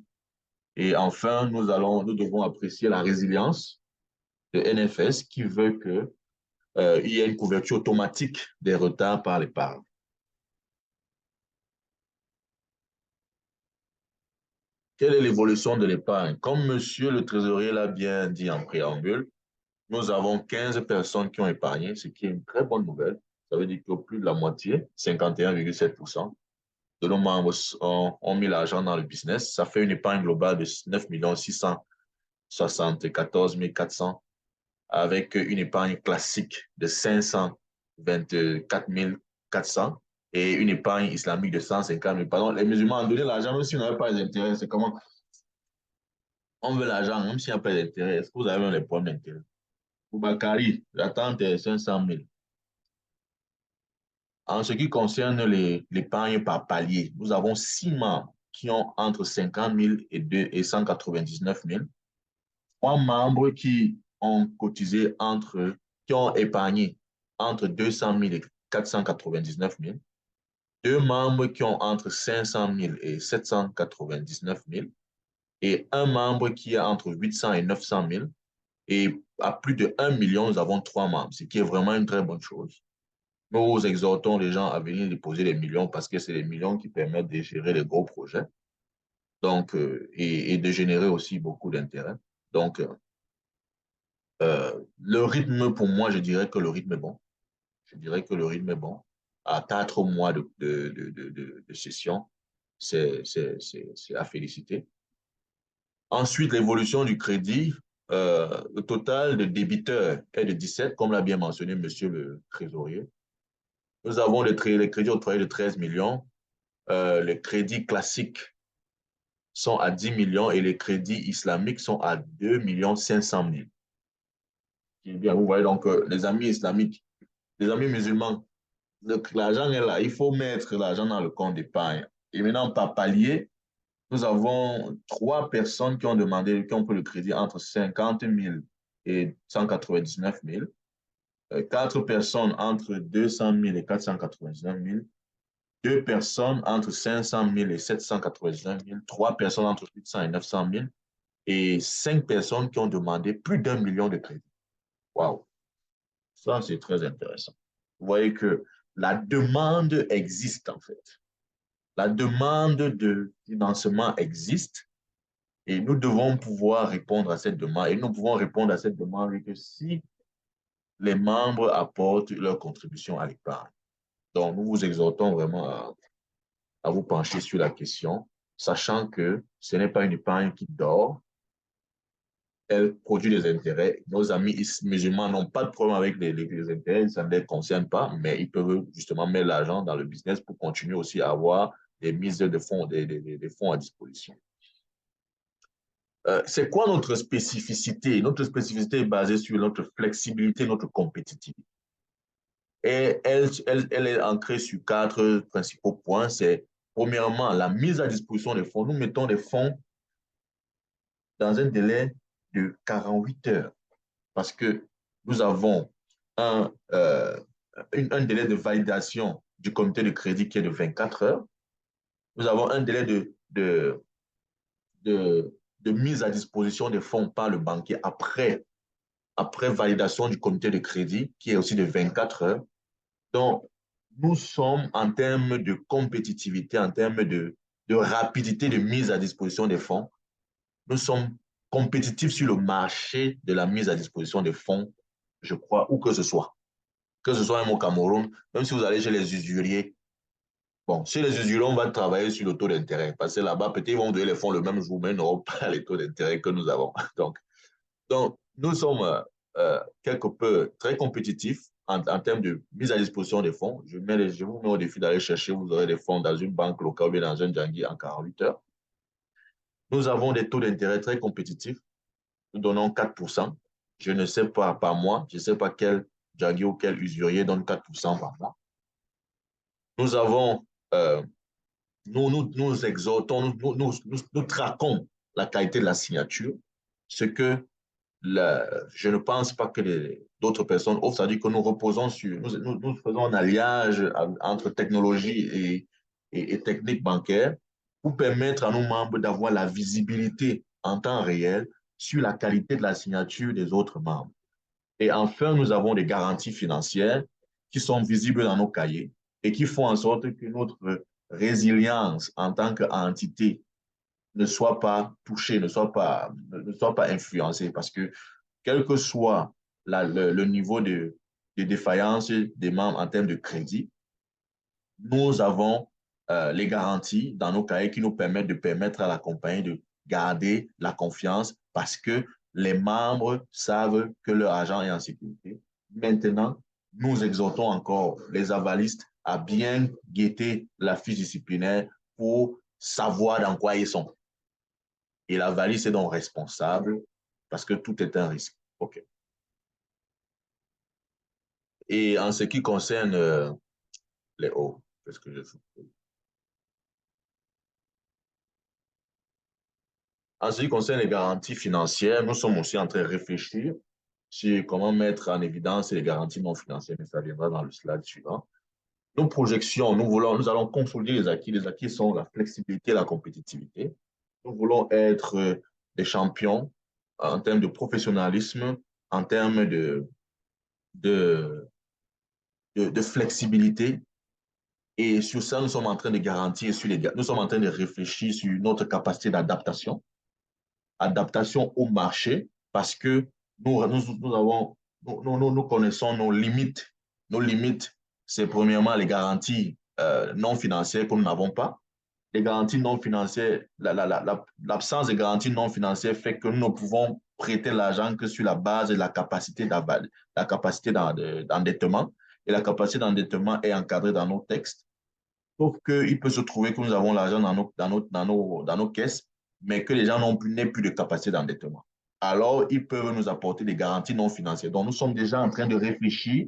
Et enfin, nous devons apprécier la résilience de NFS qui veut qu'il y ait une couverture automatique des retards par l'épargne. Quelle est l'évolution de l'épargne? Comme monsieur le trésorier l'a bien dit en préambule, nous avons 15 personnes qui ont épargné, ce qui est une très bonne nouvelle. Ça veut dire que plus de la moitié, 51,7%, de nos membres ont mis l'argent dans le business. Ça fait une épargne globale de 9 674 400 avec une épargne classique de 524 400 et une épargne islamique de 150 000. Pardon, les musulmans ont donné l'argent même si on n'avait pas les intérêts. C'est comment on veut l'argent même s'il n'y a pas d'intérêt. Est-ce que vous avez même les problèmes d'intérêt? Pour Bakari, l'attente est 500 000. En ce qui concerne l'épargne par palier, nous avons 6 membres qui ont entre 50 000 et 199 000. 3 membres qui ont cotisé qui ont épargné entre 200 000 et 499 000. 2 membres qui ont entre 500 000 et 799 000. Et un membre qui a entre 800 et 900 000. Et à plus de 1 million, nous avons 3 membres, ce qui est vraiment une très bonne chose. Nous exhortons les gens à venir déposer les millions parce que c'est les millions qui permettent de gérer les gros projets donc, et de générer aussi beaucoup d'intérêt. Donc, le rythme, pour moi, je dirais que le rythme est bon. Je dirais que le rythme est bon. À 4 mois de session, c'est à féliciter. Ensuite, l'évolution du crédit. Le total de débiteurs est de 17, comme l'a bien mentionné monsieur le trésorier. Nous avons les crédits octroyés de 13 millions. Les crédits classiques sont à 10 millions et les crédits islamiques sont à 2 500 000. Bien, vous voyez donc les amis islamiques, les amis musulmans, l'argent est là. Il faut mettre l'argent dans le compte d'épargne. Et maintenant, par palier, nous avons 3 personnes qui ont pris le crédit entre 50 000 et 199 000. 4 personnes entre 200 000 et 499 000. 2 personnes entre 500 000 et 799 000. 3 personnes entre 800 et 900 000. Et 5 personnes qui ont demandé plus d'1 million de crédits. Waouh! Ça, c'est très intéressant. Vous voyez que la demande existe, en fait. La demande de financement existe et nous devons pouvoir répondre à cette demande. Et nous pouvons répondre à cette demande que si les membres apportent leur contribution à l'épargne. Donc, nous vous exhortons vraiment à vous pencher sur la question, sachant que ce n'est pas une épargne qui dort, elle produit des intérêts. Nos amis musulmans n'ont pas de problème avec les intérêts, ça ne les concerne pas, mais ils peuvent justement mettre l'argent dans le business pour continuer aussi à avoir des mises de fonds, des fonds à disposition. C'est quoi notre spécificité? Notre spécificité est basée sur notre flexibilité, notre compétitivité. Et elle est ancrée sur 4 principaux points. C'est premièrement la mise à disposition des fonds. Nous mettons des fonds dans un délai de 48 heures parce que nous avons un délai de validation du comité de crédit qui est de 24 heures. Nous avons un délai de mise à disposition des fonds par le banquier après validation du comité de crédit qui est aussi de 24 heures. Donc, nous sommes en termes de compétitivité, en termes de rapidité de mise à disposition des fonds, nous sommes compétitif sur le marché de la mise à disposition des fonds, je crois, où que ce soit. Que ce soit même au Cameroun, même si vous allez chez les usuriers. Bon, chez les usuriers, on va travailler sur le taux d'intérêt. Parce que là-bas, peut-être ils vont donner les fonds le même jour, mais ils n'auront pas les taux d'intérêt que nous avons. Donc nous sommes quelque peu très compétitifs en termes de mise à disposition des fonds. Je vous mets au défi d'aller chercher, vous aurez des fonds dans une banque locale ou bien dans un Djangui en 48 heures. Nous avons des taux d'intérêt très compétitifs. Nous donnons 4%. Je ne sais pas par mois, je ne sais pas quel Djangui ou quel usurier donne 4% par mois. Nous avons, nous exhortons, nous traquons la qualité de la signature, ce que je ne pense pas que d'autres personnes offrent, c'est-à-dire que nous reposons sur, nous faisons un alliage entre technologie et technique bancaire pour permettre à nos membres d'avoir la visibilité en temps réel sur la qualité de la signature des autres membres. Et enfin, nous avons des garanties financières qui sont visibles dans nos cahiers et qui font en sorte que notre résilience en tant qu'entité ne soit pas touchée, ne soit pas influencée. Parce que quel que soit le niveau de défaillance des membres en termes de crédit, nous avons les garanties dans nos cahiers qui nous permettent de permettre à la compagnie de garder la confiance parce que les membres savent que leur argent est en sécurité. Maintenant, nous exhortons encore les avalistes à bien guetter la fiche disciplinaire pour savoir dans quoi ils sont. Et l'avaliste est donc responsable parce que tout est un risque. OK. Et en ce qui concerne les hauts, qu'est-ce que je fais? En ce qui concerne les garanties financières, nous sommes aussi en train de réfléchir sur comment mettre en évidence les garanties non financières, mais ça viendra dans le slide suivant. Nos projections, nous allons consolider les acquis. Les acquis sont la flexibilité et la compétitivité. Nous voulons être des champions en termes de professionnalisme, en termes de, de flexibilité. Et sur ça, nous sommes en train de garantir, nous sommes en train de réfléchir sur notre capacité d'adaptation, adaptation au marché, parce que nous connaissons nos limites. Nos limites, c'est premièrement les garanties non financières que nous n'avons pas. Les garanties non financières, l'absence de garanties non financières fait que nous ne pouvons prêter l'argent que sur la base de la capacité d'endettement. Et la capacité d'endettement est encadrée dans nos textes. Sauf qu'il peut se trouver que nous avons l'argent dans nos caisses, mais que les gens n'aient plus de capacité d'endettement. Alors, ils peuvent nous apporter des garanties non financières. Donc, nous sommes déjà en train de réfléchir,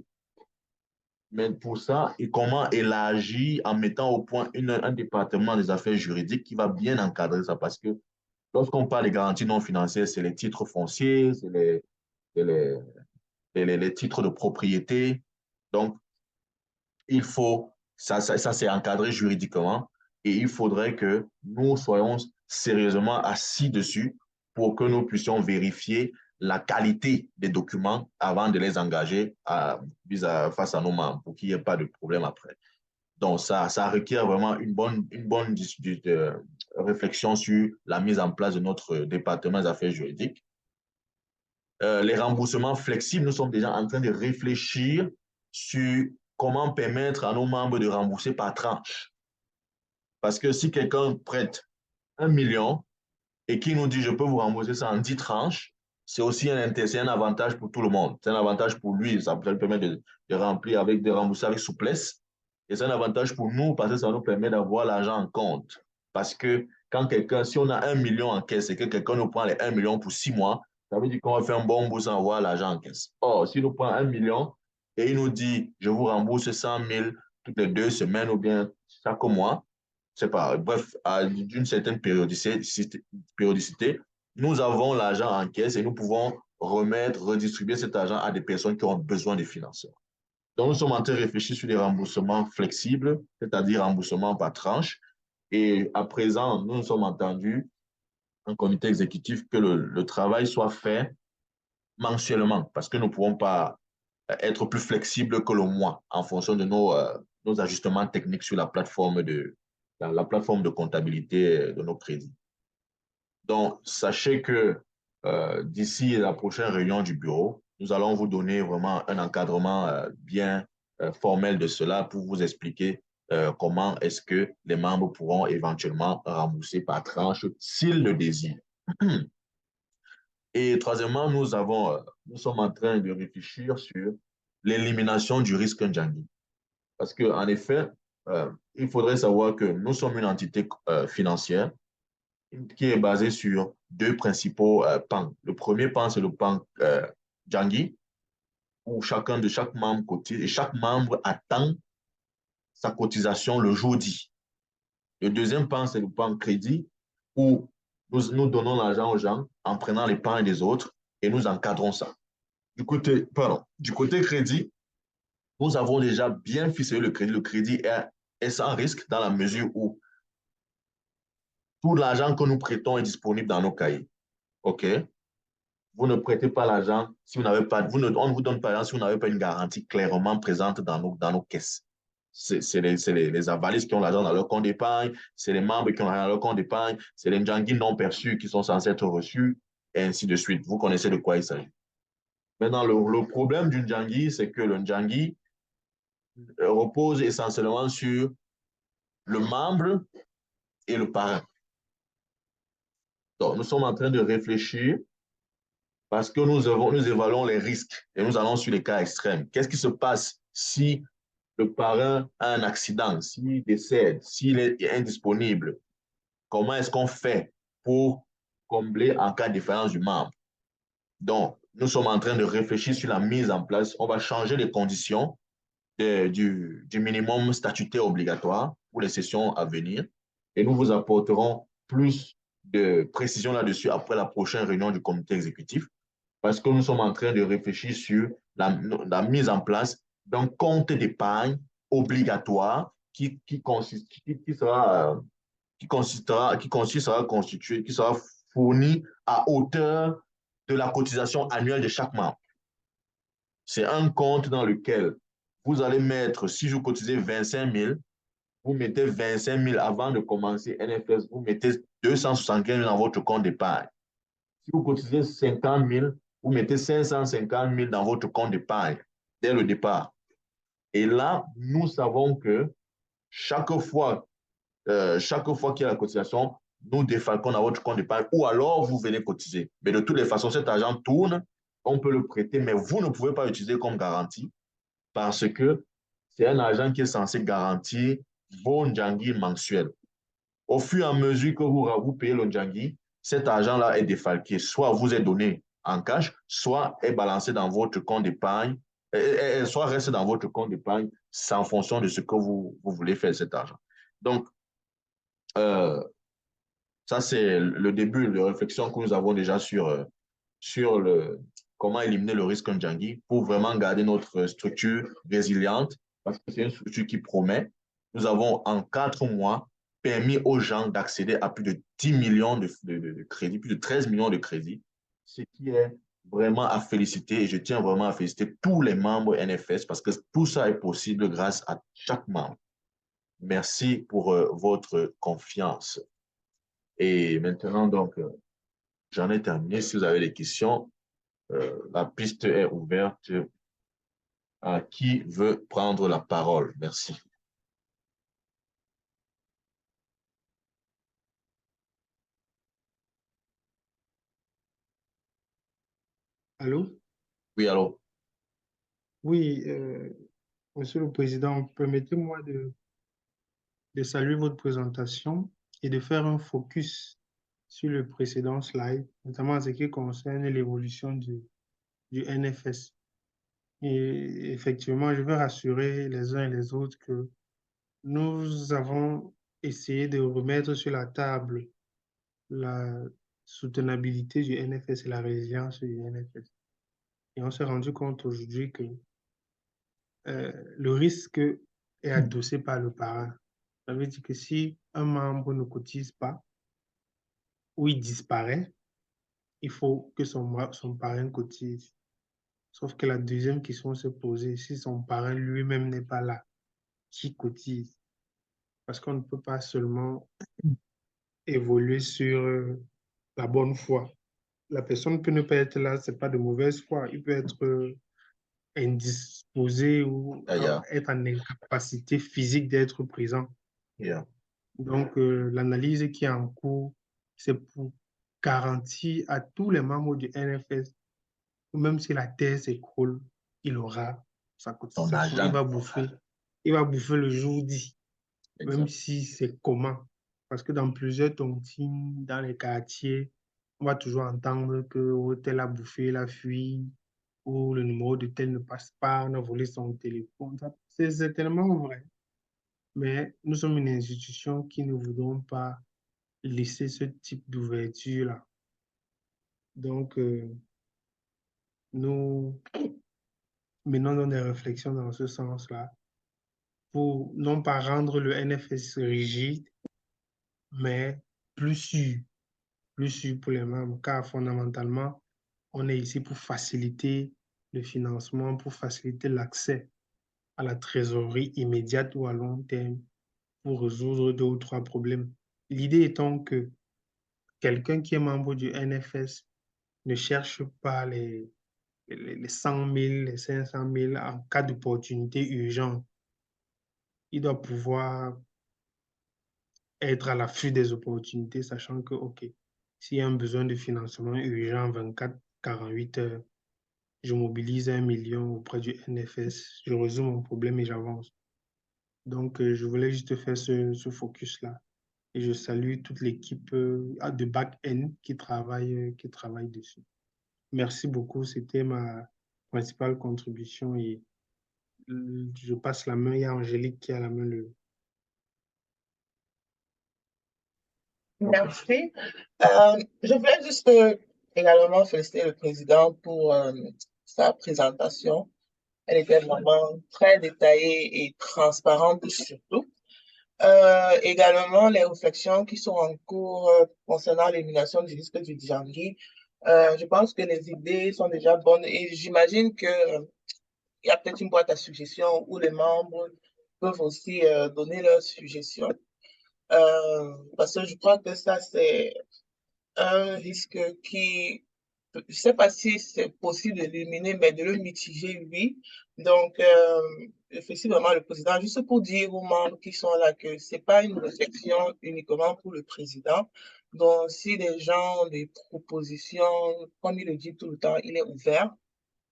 mais pour ça, et comment élargir en mettant au point un département des affaires juridiques qui va bien encadrer ça. Parce que lorsqu'on parle de garanties non financières, c'est les titres fonciers, c'est les titres de propriété. Donc, il faut, ça c'est encadré juridiquement et il faudrait que nous soyons sérieusement assis dessus pour que nous puissions vérifier la qualité des documents avant de les engager face à nos membres pour qu'il n'y ait pas de problème après. Donc, ça requiert vraiment une bonne réflexion sur la mise en place de notre département des affaires juridiques. Les remboursements flexibles, nous sommes déjà en train de réfléchir sur comment permettre à nos membres de rembourser par tranche. Parce que si quelqu'un prête 1 million et qui nous dit je peux vous rembourser ça en 10 tranches, c'est aussi un avantage pour tout le monde. C'est un avantage pour lui, ça lui permet de rembourser avec souplesse. Et c'est un avantage pour nous parce que ça nous permet d'avoir l'argent en compte. Parce que si on a 1 million en caisse et que quelqu'un nous prend les 1 million pour 6 mois, ça veut dire qu'on va faire un bon bout sans avoir l'argent en caisse. Or, s'il nous prend 1 million et il nous dit, je vous rembourse 100 000 toutes les 2 semaines ou bien chaque mois, c'est pas, bref, d'une certaine périodicité, nous avons l'argent en caisse et nous pouvons redistribuer cet argent à des personnes qui ont besoin de financeurs. Donc, nous sommes en train de réfléchir sur des remboursements flexibles, c'est-à-dire remboursements par tranche. Et à présent, nous nous sommes entendus en comité exécutif que le travail soit fait mensuellement, parce que nous ne pouvons pas être plus flexibles que le mois en fonction de nos ajustements techniques sur la plateforme de comptabilité de nos crédits. Donc, sachez que d'ici la prochaine réunion du bureau, nous allons vous donner vraiment un encadrement bien formel de cela pour vous expliquer comment est-ce que les membres pourront éventuellement rembourser par tranche s'ils le désirent. Et troisièmement, nous sommes en train de réfléchir sur l'élimination du risque Ndjangi. Parce qu'en effet, il faudrait savoir que nous sommes une entité financière qui est basée sur deux principaux pans. Le premier pan, c'est le pan Djangi, où chaque membre cotise et chaque membre attend sa cotisation le jour dit. Le deuxième pan, c'est le pan crédit, où nous donnons l'argent aux gens en prenant les pans des autres et nous encadrons ça. Du côté crédit, nous avons déjà bien ficelé le crédit. Le crédit est sans risque dans la mesure où tout l'argent que nous prêtons est disponible dans nos cahiers. OK? Vous ne prêtez pas l'argent si vous n'avez pas, on ne vous donne pas l'argent si vous n'avez pas une garantie clairement présente dans nos caisses. C'est les avalistes qui ont l'argent dans leur compte d'épargne, c'est les membres qui ont l'argent dans leur compte d'épargne, c'est les Ndjangi non perçus qui sont censés être reçus, et ainsi de suite. Vous connaissez de quoi il s'agit. Maintenant, le problème du Ndjangi, c'est que le Ndjangi repose essentiellement sur le membre et le parrain. Donc, nous sommes en train de réfléchir parce que nous évaluons les risques et nous allons sur les cas extrêmes. Qu'est-ce qui se passe si le parrain a un accident, s'il décède, s'il est indisponible? Comment est-ce qu'on fait pour combler en cas de défaillance du membre? Donc, nous sommes en train de réfléchir sur la mise en place. On va changer les conditions du minimum statutaire obligatoire pour les sessions à venir et nous vous apporterons plus de précisions là-dessus après la prochaine réunion du comité exécutif parce que nous sommes en train de réfléchir sur la mise en place d'un compte d'épargne obligatoire qui sera constitué, qui sera fourni à hauteur de la cotisation annuelle de chaque membre. C'est un compte dans lequel vous allez mettre, si vous cotisez 25 000, vous mettez 25 000 avant de commencer NFS, vous mettez 275 000 dans votre compte d'épargne. Si vous cotisez 50 000, vous mettez 550 000 dans votre compte d'épargne dès le départ. Et là, nous savons que chaque fois qu'il y a la cotisation, nous défalquons dans votre compte d'épargne ou alors vous venez cotiser. Mais de toutes les façons, cet argent tourne, on peut le prêter, mais vous ne pouvez pas l'utiliser comme garantie parce que c'est un argent qui est censé garantir vos Ndjangi mensuels. Au fur et à mesure que vous payez le Ndjangi, cet argent-là est défalqué. Soit vous est donné en cash, soit est balancé dans votre compte d'épargne, soit reste dans votre compte d'épargne, c'est en fonction de ce que vous voulez faire de cet argent. Donc, ça, c'est le début de réflexion que nous avons déjà sur comment éliminer le risque Ndjangi pour vraiment garder notre structure résiliente parce que c'est une structure qui promet. Nous avons en 4 mois permis aux gens d'accéder à plus de 10 millions de crédits, plus de 13 millions de crédits, ce qui est vraiment à féliciter et je tiens vraiment à féliciter tous les membres NFS parce que tout ça est possible grâce à chaque membre. Merci pour votre confiance. Et maintenant, donc, j'en ai terminé. Si vous avez des questions, la piste est ouverte à qui veut prendre la parole. Merci. Allô? Oui, allô? Oui, Monsieur le Président, permettez-moi de saluer votre présentation et de faire un focus sur le précédent slide, notamment en ce qui concerne l'évolution du NFS. Et effectivement, je veux rassurer les uns et les autres que nous avons essayé de remettre sur la table la soutenabilité du NFS et la résilience du NFS. Et on s'est rendu compte aujourd'hui que le risque est adossé par le parrain. Ça veut dire que si un membre ne cotise pas ou il disparaît, il faut que son parrain cotise. Sauf que la deuxième question se posait, si son parrain lui-même n'est pas là, qui cotise? Parce qu'on ne peut pas seulement évoluer sur la bonne foi. la personne peut ne pas être là, c'est pas de mauvaise foi. Il peut être indisposé ou Yeah. être en incapacité physique d'être présent. Yeah. Donc, l'analyse qui est en cours, c'est pour garantir à tous les membres du NFS, même si la terre s'écroule, il aura sa cotisation. argent. Il va bouffer le jour dit, même Exact. si c'est comment. Parce que dans plusieurs tontines, dans les quartiers, on va toujours entendre que tel a bouffé, il a fui, ou le numéro de tel ne passe pas, on a volé son téléphone. C'est tellement vrai. Mais nous sommes une institution qui ne voudrons pas laisser ce type d'ouverture-là. Donc, nous menons des réflexions dans ce sens-là pour non pas rendre le NFS rigide, mais plus sûr pour les membres, car fondamentalement, on est ici pour faciliter le financement, pour faciliter l'accès à la trésorerie immédiate ou à long terme pour résoudre 2 ou 3 problèmes. L'idée étant que quelqu'un qui est membre du NFS ne cherche pas les 100 000, les 500 000 en cas d'opportunité urgente. Il doit pouvoir être à l'affût des opportunités, sachant que, OK, s'il y a un besoin de financement urgent 24-48 heures, je mobilise 1 million auprès du NFS, je résous mon problème et j'avance. Donc, je voulais juste faire ce focus-là. Et je salue toute l'équipe de back-end qui travaille dessus. Merci beaucoup, c'était ma principale contribution et je passe la main. Il y a Angélique qui a la main levée. Merci. Je voulais juste également féliciter le président pour sa présentation. Elle était vraiment très détaillée et transparente surtout. Également, les réflexions qui sont en cours concernant l'élimination du risque du Djangui. Je pense que les idées sont déjà bonnes et j'imagine que il y a peut-être une boîte à suggestions où les membres peuvent aussi donner leurs suggestions. Parce que je crois que ça, c'est un risque qui, je ne sais pas si c'est possible de l'éliminer, mais de le mitiger, oui. Donc, effectivement, le président, juste pour dire aux membres qui sont là que ce n'est pas une réflexion uniquement pour le président. Donc, si les gens ont des propositions, comme il le dit tout le temps, il est ouvert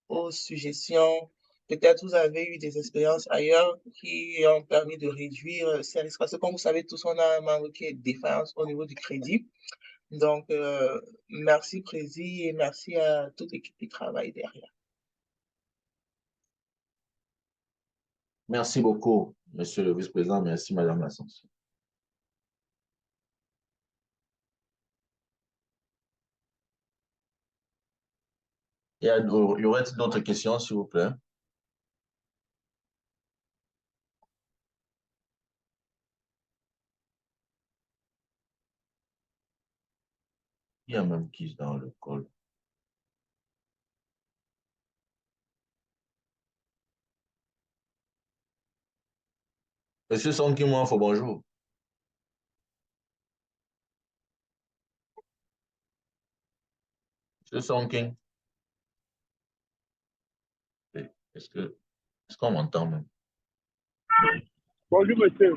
aux suggestions. Peut-être vous avez eu des expériences ailleurs qui ont permis de réduire ces risques. Parce que comme vous savez tous, on a un membre qui est défaillance au niveau du crédit. Donc, merci Prési et merci à toute l'équipe qui travaille derrière. Merci beaucoup, Monsieur le Vice-président. Merci, Madame Lassens. Il y aurait d'autres questions, s'il vous plaît? Il y a même qui dans le col. Monsieur Sonki Mouafo, bonjour. Monsieur Sonkin. Est-ce qu'on m'entend même? Bonjour, monsieur.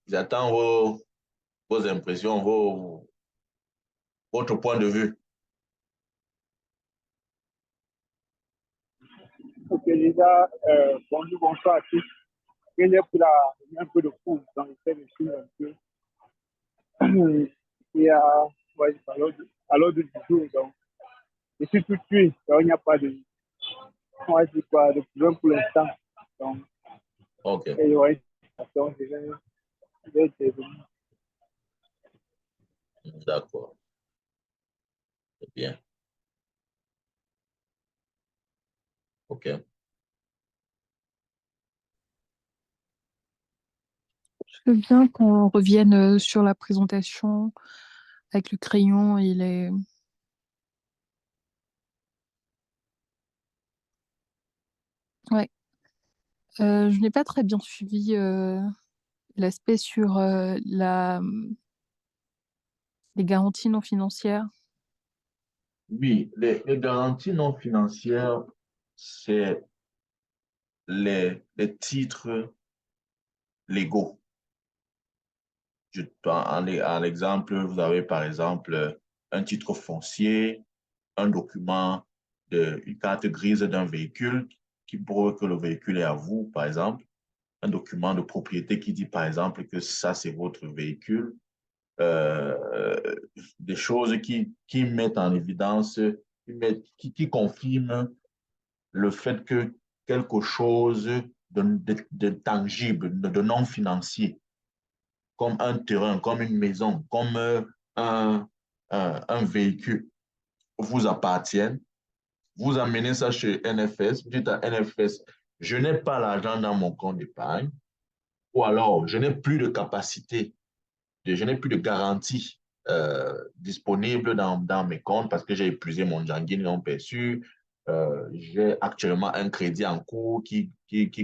J'attends vos impressions, votre point de vue. Ok, déjà, bonjour, bonsoir à tous. Je viens pour un peu de cours, donc j'essaie de suivre un peu. Et à l'ordre du jour, donc, je suis tout de suite, donc il n'y a pas de, on va dire quoi, de problème pour l'instant. Donc, OK. il y aura une situation, je vais intervenir. D'accord. C'est bien. OK. Je veux bien qu'on revienne sur la présentation avec le crayon et les... Ouais. Je n'ai pas très bien suivi l'aspect sur Les garanties non financières. Oui, les garanties non financières, c'est les titres légaux. En exemple, vous avez par exemple un titre foncier, un document, une carte grise d'un véhicule qui prouve que le véhicule est à vous, par exemple, un document de propriété qui dit par exemple que ça, c'est votre véhicule, euh, des choses qui mettent en évidence, qui confirment le fait que quelque chose de tangible, de non financier, comme un terrain, comme une maison, comme un, un véhicule, vous appartiennent. Vous amenez ça chez NFS, vous dites à NFS, je n'ai pas l'argent dans mon compte d'épargne, ou alors je n'ai plus de capacité, je n'ai plus de garantie disponible dans mes comptes parce que j'ai épuisé mon Django non perçu. J'ai actuellement un crédit en cours qui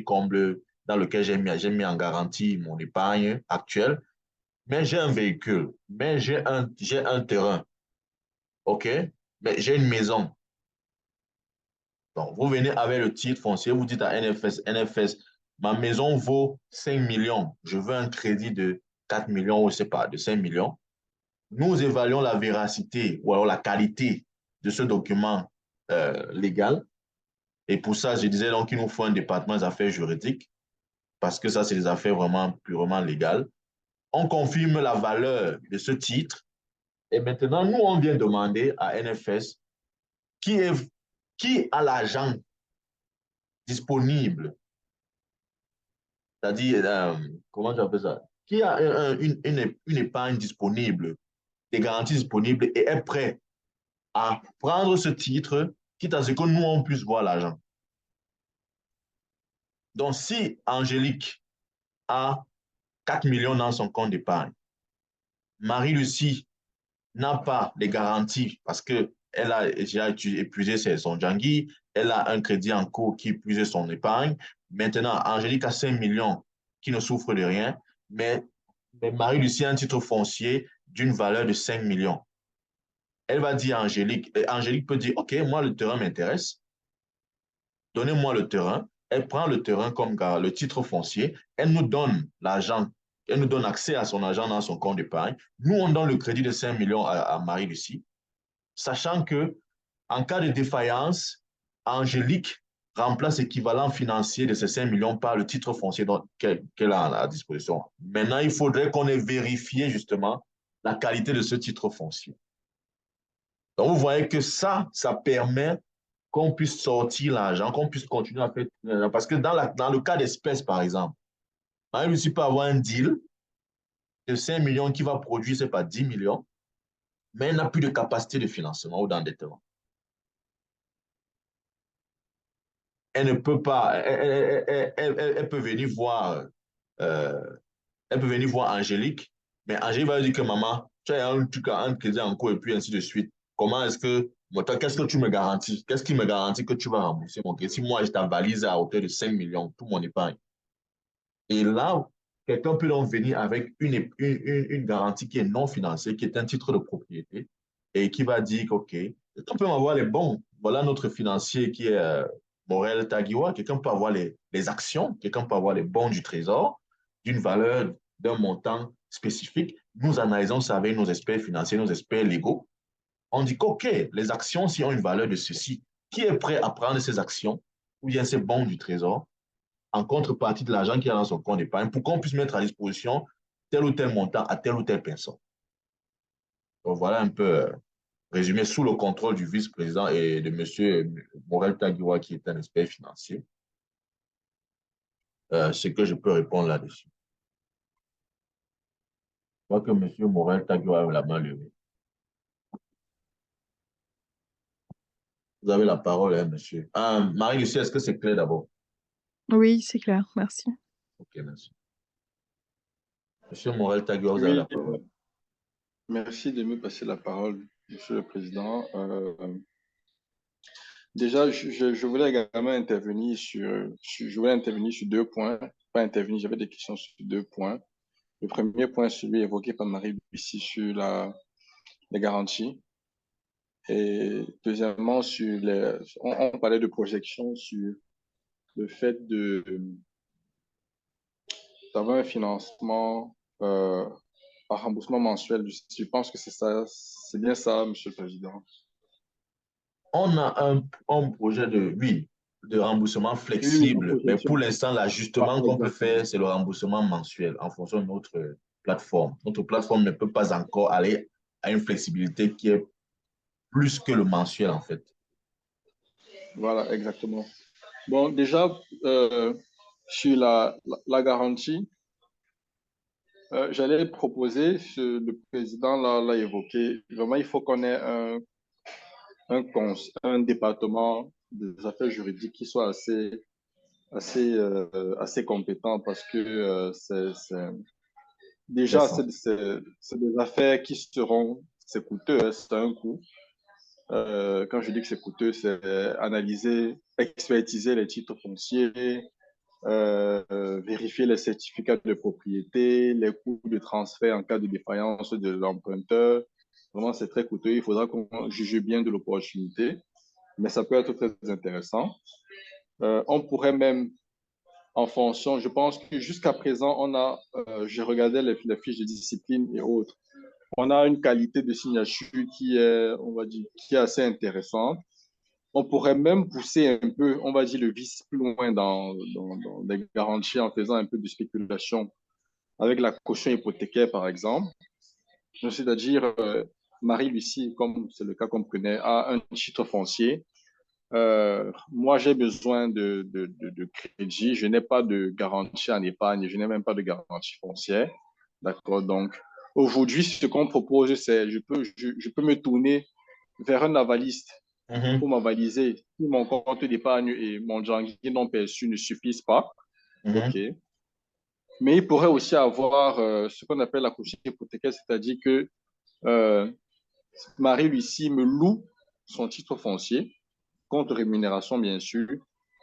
comble, dans lequel j'ai mis en garantie mon épargne actuelle. Mais j'ai un véhicule, mais j'ai un terrain, OK? Mais j'ai une maison. Donc, vous venez avec le titre foncier, vous dites à NFS, NFS, ma maison vaut 5 millions, je veux un crédit de 4 millions, ou je ne sais pas, de 5 millions. Nous évaluons la véracité ou alors la qualité de ce document légal. Et pour ça, je disais donc qu'il nous faut un département des affaires juridiques, parce que ça, c'est des affaires vraiment purement légales. On confirme la valeur de ce titre. Et maintenant, nous, on vient demander à NFS qui a l'argent disponible, c'est-à-dire, comment j'appelle ça, qui a une épargne disponible, des garanties disponibles et est prêt à prendre ce titre, quitte à ce que nous, on puisse voir l'argent. Donc, si Angélique a 4 millions dans son compte d'épargne, Marie-Lucie n'a pas les garanties parce qu'elle a déjà épuisé son Djangui, elle a un crédit en cours qui épuise son épargne. Maintenant, Angélique a 5 millions qui ne souffre de rien, mais Marie-Lucie a un titre foncier d'une valeur de 5 millions. Elle va dire à Angélique, et Angélique peut dire, OK, moi, le terrain m'intéresse, donnez-moi le terrain. Elle prend le terrain comme le titre foncier, elle nous donne l'argent, elle nous donne accès à son argent dans son compte d'épargne. Nous, on donne le crédit de 5 millions à Marie-Lucie, sachant que en cas de défaillance, Angélique remplace l'équivalent financier de ces 5 millions par le titre foncier qu'elle a à la disposition. Maintenant, il faudrait qu'on ait vérifié justement la qualité de ce titre foncier. Donc, vous voyez que ça permet qu'on puisse sortir l'argent, qu'on puisse continuer à faire. Parce que dans le cas d'espèces, par exemple, Marie-Lucie peut avoir un deal de 5 millions qui va produire, c'est pas 10 millions, mais elle n'a plus de capacité de financement ou d'endettement. Elle ne peut pas, elle peut venir voir, euh, elle peut venir voir Angélique, mais Angélique va lui dire que maman, tu as un truc, un crédit en cours et puis ainsi de suite. Comment est-ce que, qu'est-ce que tu me garantis? Qu'est-ce qui me garantit que tu vas rembourser mon crédit? Si moi, je t'avalise à hauteur de 5 millions, tout mon épargne. Et là, quelqu'un peut donc venir avec une garantie qui est non financée, qui est un titre de propriété, et qui va dire OK, quelqu'un peut avoir les bons. Voilà notre financier qui est Morel Tagiwa. Quelqu'un peut avoir les actions, quelqu'un peut avoir les bons du trésor d'une valeur, d'un montant spécifique. Nous analysons ça avec nos experts financiers, nos experts légaux. On dit qu'OK, les actions, si ont une valeur de ceci, qui est prêt à prendre ces actions ou bien ces bons du trésor en contrepartie de l'argent qu'il a dans son compte d'épargne pour qu'on puisse mettre à disposition tel ou tel montant à telle ou telle personne. Donc voilà un peu résumé sous le contrôle du vice-président et de M. Morel Tagiwa, qui est un expert financier, ce que je peux répondre là-dessus. Je vois que M. Morel Tagiwa a la main levée. Vous avez la parole, hein, monsieur. Marie-Lucie, est-ce que c'est clair d'abord? Oui, c'est clair, merci. Ok, merci. Monsieur Morel Tagiwa, vous avez la parole. Merci de me passer la parole, Monsieur le Président. Déjà, je voulais également intervenir je voulais intervenir sur deux points. Pas intervenir, j'avais des questions sur deux points. Le premier point, celui évoqué par Marie-Lucie sur les garanties. Et deuxièmement, on parlait de projection sur le fait d'avoir un financement par remboursement mensuel. Je pense que c'est bien ça, Monsieur le Président. On a un projet oui, de remboursement Oui, en flexible, mais pour projection. l'instant, l'ajustement Voilà, qu'on peut exactement. faire, c'est le remboursement mensuel en fonction de notre plateforme. Notre plateforme ne peut pas encore aller à une flexibilité qui est plus que le mensuel, en fait. Voilà, exactement. Bon, déjà, sur la garantie, j'allais proposer, le président l'a évoqué, vraiment, il faut qu'on ait un département des affaires juridiques qui soit assez compétent parce que déjà, c'est des affaires qui c'est coûteux, hein, c'est un coût. Quand je dis que c'est coûteux, c'est analyser, expertiser les titres fonciers, vérifier les certificats de propriété, les coûts de transfert en cas de défaillance de l'emprunteur. Vraiment, c'est très coûteux. Il faudra qu'on juge bien de l'opportunité, mais ça peut être très intéressant. On pourrait même, en fonction, je pense que jusqu'à présent, j'ai regardé les fiches de discipline et autres. On a une qualité de signature qui est, on va dire, qui est assez intéressante. On pourrait même pousser un peu, on va dire, le vice plus loin dans les garanties en faisant un peu de spéculation avec la caution hypothécaire, par exemple. C'est-à-dire, Marie-Lucie, comme c'est le cas qu'on connaît, a un titre foncier. Moi, j'ai besoin de crédit. Je n'ai pas de garantie en épargne. Je n'ai même pas de garantie foncière. D'accord? Donc, aujourd'hui, ce qu'on propose, c'est je peux me tourner vers un avaliste pour m'avaliser si mon compte d'épargne et mon janvier non perçu ne suffisent pas. OK. Mais il pourrait aussi avoir ce qu'on appelle la caution hypothécaire, c'est-à-dire que Marie-Lucie me loue son titre foncier contre rémunération, bien sûr.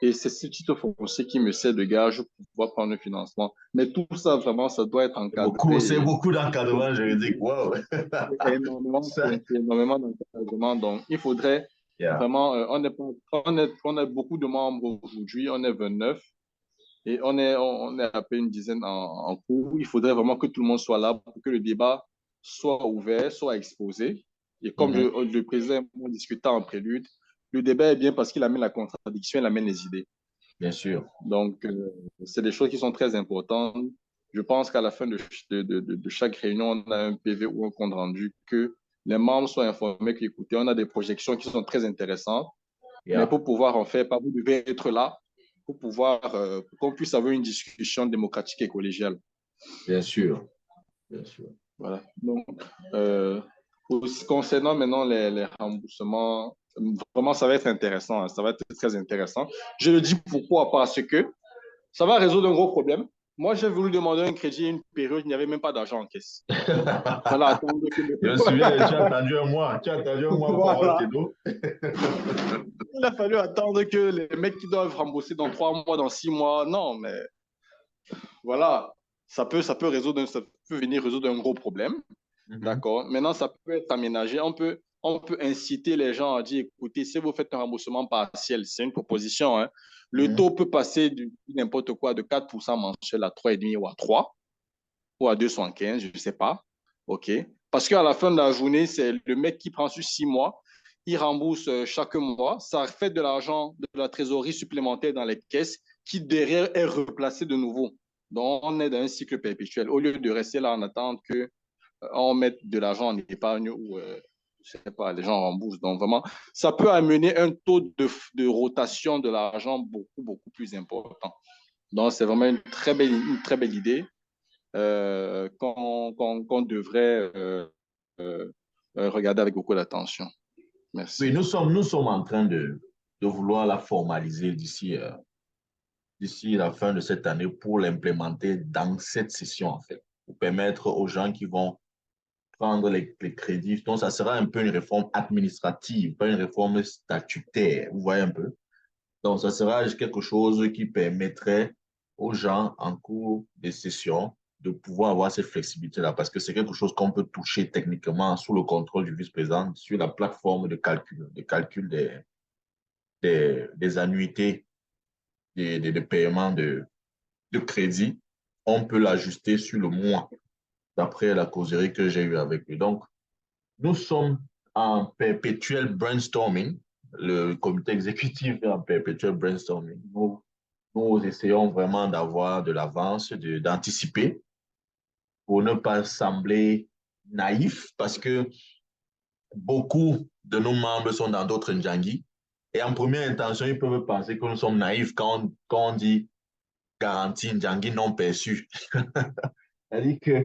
Et c'est ce titre foncier qui me sert de gage pour pouvoir prendre le financement. Mais tout ça, vraiment, ça doit être encadré. C'est beaucoup d'encadrement juridique. Wow. C'est énormément d'encadrement. Donc, il faudrait vraiment, on a beaucoup de membres aujourd'hui, on est 29 et on est à peine une dizaine en cours. Il faudrait vraiment que tout le monde soit là pour que le débat soit ouvert, soit exposé. Et comme le président a discuté en prélude, le débat est bien parce qu'il amène la contradiction, il amène les idées. Bien sûr. Donc, c'est des choses qui sont très importantes. Je pense qu'à la fin de chaque réunion, on a un PV ou un compte rendu que les membres soient informés qu'écoutez, on a des projections qui sont très intéressantes. Mais pour pouvoir en faire, vous devez être là pour pouvoir, pour qu'on puisse avoir une discussion démocratique et collégiale. Bien sûr. Bien sûr. Voilà. Donc, concernant maintenant les remboursements, vraiment, ça va être intéressant. Hein, ça va être très intéressant. Je le dis pourquoi? Parce que ça va résoudre un gros problème. Moi, j'ai voulu demander un crédit à une période, il n'y avait même pas d'argent en caisse. Voilà, je me souviens, tu as attendu un mois. Tu as attendu un mois pour avoir tes dos. Il a fallu attendre que les mecs qui doivent rembourser dans 3 mois, dans 6 mois. Non, mais voilà, ça peut venir résoudre un gros problème. D'accord. Maintenant, ça peut être aménagé. On peut inciter les gens à dire, écoutez, si vous faites un remboursement partiel, c'est une proposition, hein, le taux peut passer de n'importe quoi, de 4% mensuel à 3,5 ou à 3 ou à 2,75, je ne sais pas. OK. Parce qu'à la fin de la journée, c'est le mec qui prend sur 6 mois, il rembourse chaque mois. Ça fait de l'argent, de la trésorerie supplémentaire dans les caisses qui derrière est replacée de nouveau. Donc, on est dans un cycle perpétuel. Au lieu de rester là en attente que on met de l'argent en épargne ou je sais pas, les gens remboursent. Donc vraiment, ça peut amener un taux de rotation de l'argent beaucoup plus important. Donc c'est vraiment une très belle idée qu'on devrait regarder avec beaucoup d'attention. Merci. Oui, nous sommes en train de vouloir la formaliser d'ici la fin de cette année pour l'implémenter dans cette session, en fait, pour permettre aux gens qui vont prendre les crédits. Donc, ça sera un peu une réforme administrative, pas une réforme statutaire, vous voyez un peu. Donc, ça sera quelque chose qui permettrait aux gens en cours de session de pouvoir avoir cette flexibilité-là parce que c'est quelque chose qu'on peut toucher techniquement sous le contrôle du vice-président sur la plateforme de calcul des annuités de paiement de crédit. On peut l'ajuster sur le mois d'après la causerie que j'ai eue avec lui. Donc, nous sommes en perpétuel brainstorming. Le comité exécutif est en perpétuel brainstorming. Nous essayons vraiment d'avoir de l'avance, d'anticiper pour ne pas sembler naïf parce que beaucoup de nos membres sont dans d'autres Ndjangi et en première intention, ils peuvent penser que nous sommes naïfs quand on dit garantie Ndjangi non perçue. C'est-à-dire que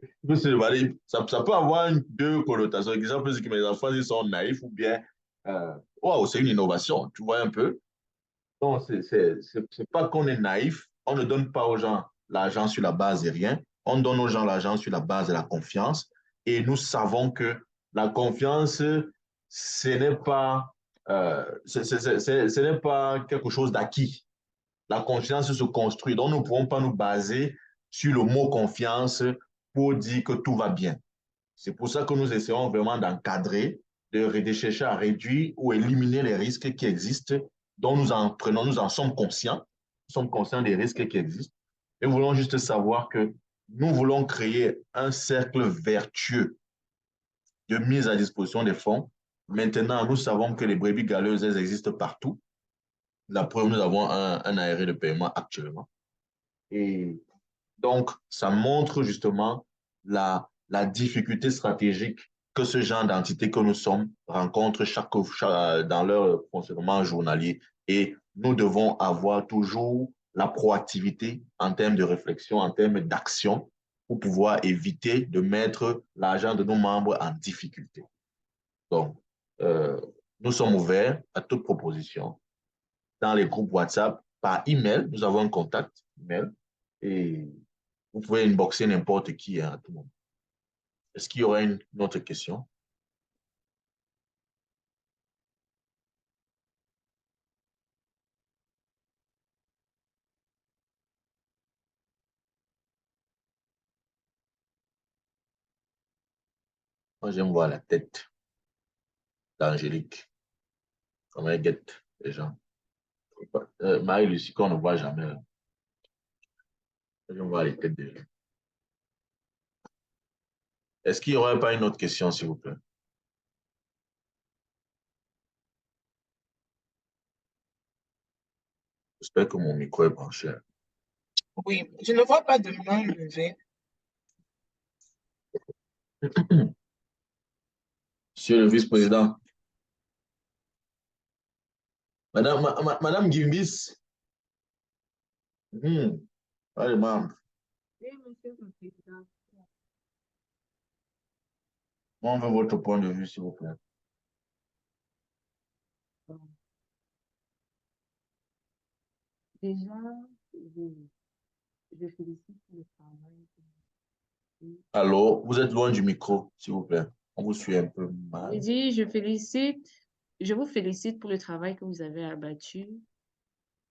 ça peut avoir deux connotations. Exemple, c'est que mes enfants ils sont naïfs ou bien wow, c'est une innovation, tu vois un peu. Non, c'est pas qu'on est naïf, on ne donne pas aux gens l'argent sur la base de rien, on donne aux gens l'argent sur la base de la confiance et nous savons que la confiance, ce n'est pas, ce n'est pas quelque chose d'acquis. La confiance se construit, donc nous ne pouvons pas nous baser sur le mot confiance pour dire que tout va bien. C'est pour ça que nous essayons vraiment d'encadrer, de chercher à réduire ou éliminer les risques qui existent, dont nous en sommes conscients. Nous sommes conscients des risques qui existent. Et nous voulons juste savoir que nous voulons créer un cercle vertueux de mise à disposition des fonds. Maintenant, nous savons que les brebis galeuses, elles existent partout. La preuve, nous avons un arrêt de paiement actuellement. Et donc, ça montre justement la difficulté stratégique que ce genre d'entité que nous sommes rencontre dans leur fonctionnement journalier. Et nous devons avoir toujours la proactivité en termes de réflexion, en termes d'action, pour pouvoir éviter de mettre l'argent de nos membres en difficulté. Donc, nous sommes ouverts à toute proposition dans les groupes WhatsApp, par email. Nous avons un contact email et vous pouvez inboxer n'importe qui à tout moment. Est-ce qu'il y aura une autre question? Moi, j'aime voir la tête d'Angélique. Comment elle guette les gens. Marie-Lucie, qu'on ne voit jamais. J'aime voir les têtes des gens. Est-ce qu'il n'y aurait pas une autre question, s'il vous plaît? J'espère que mon micro est branché. Oui, je ne vois pas de main levée. Monsieur le vice-président. Madame Gimbis. Allez, membre. Oui, monsieur le président. On veut votre point de vue, s'il vous plaît. Bon. Déjà, je félicite le travail. Allô, vous êtes loin du micro, s'il vous plaît. On vous suit un peu Je mal. dis, je vous félicite pour le travail que vous avez abattu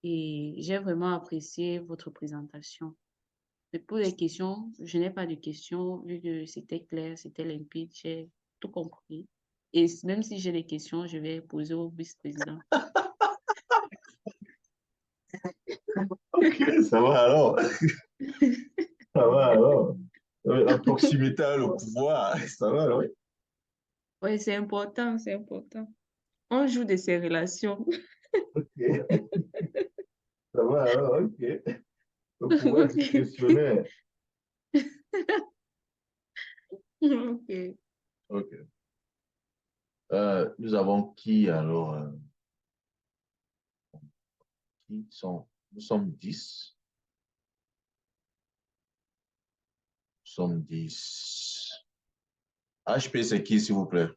et j'ai vraiment apprécié votre présentation. Mais pour les questions, je n'ai pas de questions vu que c'était clair, c'était limpide, j'ai tout compris. Et même si j'ai des questions, je vais poser au vice-président. Ok, ça va alors. Ça va alors. La proximité avec le pouvoir, ça va alors. Oui, c'est important, c'est important. On joue de ces relations. Ok, ça va alors, ok. Le pouvoir discrétionnaire. Ok. Ok. Nous avons qui alors? Nous sommes 10. Nous sommes 10. HP, c'est qui, s'il vous plaît?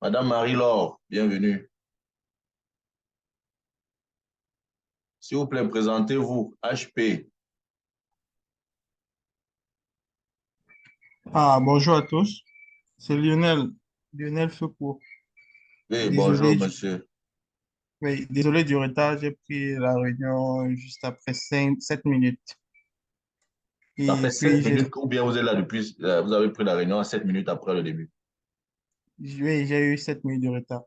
Madame Marie-Laure, bienvenue. S'il vous plaît, présentez-vous. HP. Ah, bonjour à tous. C'est Lionel Foucault. Oui, bonjour, Désolé, monsieur. Oui, désolé du retard, j'ai pris la réunion juste après 7 minutes. Ça Et fait 7 puis, minutes ou bien vous êtes là depuis, vous avez pris la réunion à 7 minutes après le début. oui, j'ai eu 7 minutes de retard.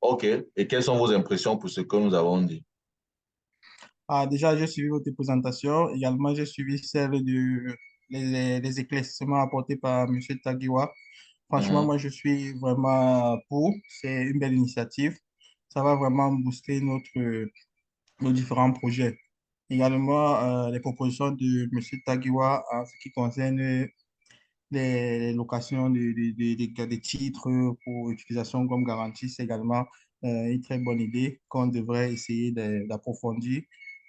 OK. Et quelles sont vos impressions pour ce que nous avons dit? Ah, déjà, j'ai suivi votre présentation. Également, j'ai suivi celle les éclaircissements apportés par M. Tagiwa. Franchement, Mhm. moi, je suis vraiment pour. C'est une belle initiative. Ça va vraiment booster nos différents projets. Également, les propositions de M. Tagiwa en ce qui concerne les locations des titres pour utilisation comme garantie, c'est également une très bonne idée qu'on devrait essayer d'approfondir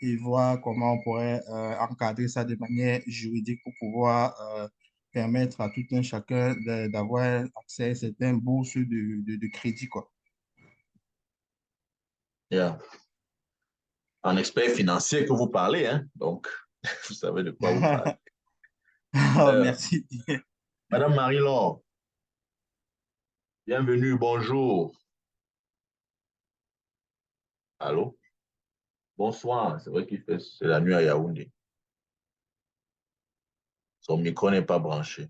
et voir comment on pourrait encadrer ça de manière juridique pour pouvoir permettre à tout un chacun d'avoir accès à certaines bourses de crédit, quoi. Yeah. En expert financier que vous parlez, hein? Donc, vous savez de quoi vous parlez. Oh, merci. Madame Marie-Laure, bienvenue, bonjour. Allô? Bonsoir, c'est vrai qu'il fait, c'est la nuit à Yaoundé. Son micro n'est pas branché.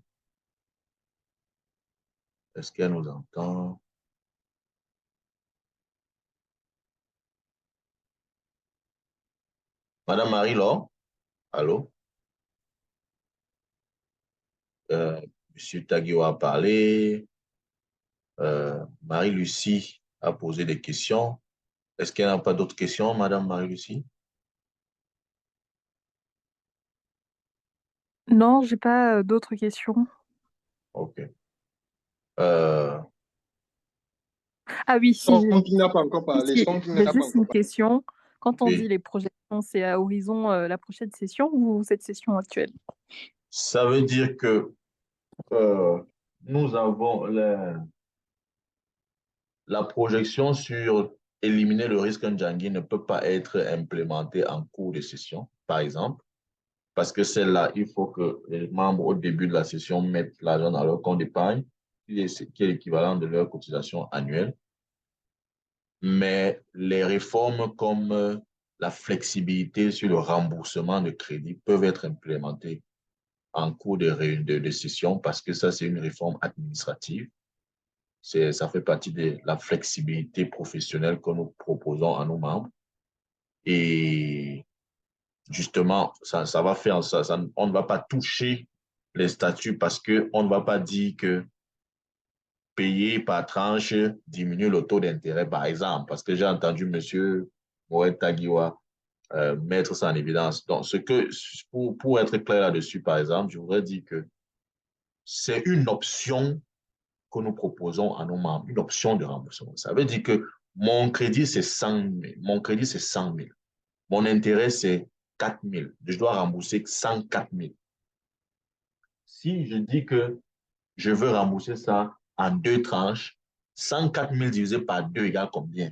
Est-ce qu'elle nous entend? Madame Marie-Laure? Allô? Monsieur Taguio a parlé. Marie-Lucie a posé des questions. Est-ce qu'elle n'a pas d'autres questions, Madame Marie-Lucie? Non, j'ai pas d'autres questions. OK. Euh, Ah oui, si, Son qui n'a pas encore parlé, si, son qui j'ai n'a pas juste encore une parlé. question. Quand on dit oui. les projections, c'est à horizon la prochaine session ou cette session actuelle? Ça veut dire que nous avons la projection sur éliminer le risque Ndjangi ne peut pas être implémentée en cours de session, par exemple, parce que celle-là, il faut que les membres, au début de la session, mettent l'argent dans leur compte d'épargne, qui est l'équivalent de leur cotisation annuelle. Mais les réformes comme la flexibilité sur le remboursement de crédit peuvent être implémentées en cours de session parce que ça, c'est une réforme administrative. Ça fait partie de la flexibilité professionnelle que nous proposons à nos membres. Et justement, ça va faire on ne va pas toucher les statuts parce qu'on ne va pas dire que payer par tranche diminue le taux d'intérêt, par exemple, parce que j'ai entendu M. Moët Tagiwa mettre ça en évidence. Donc, pour être clair là-dessus, par exemple, je voudrais dire que c'est une option que nous proposons à nos membres, une option de remboursement. Ça veut dire que mon crédit, c'est 100 000. Mon crédit, c'est 100 000. Mon intérêt, c'est 4 000. Je dois rembourser 104 000. Si je dis que je veux rembourser ça en 2 tranches, 104 000 divisé par 2 égale combien?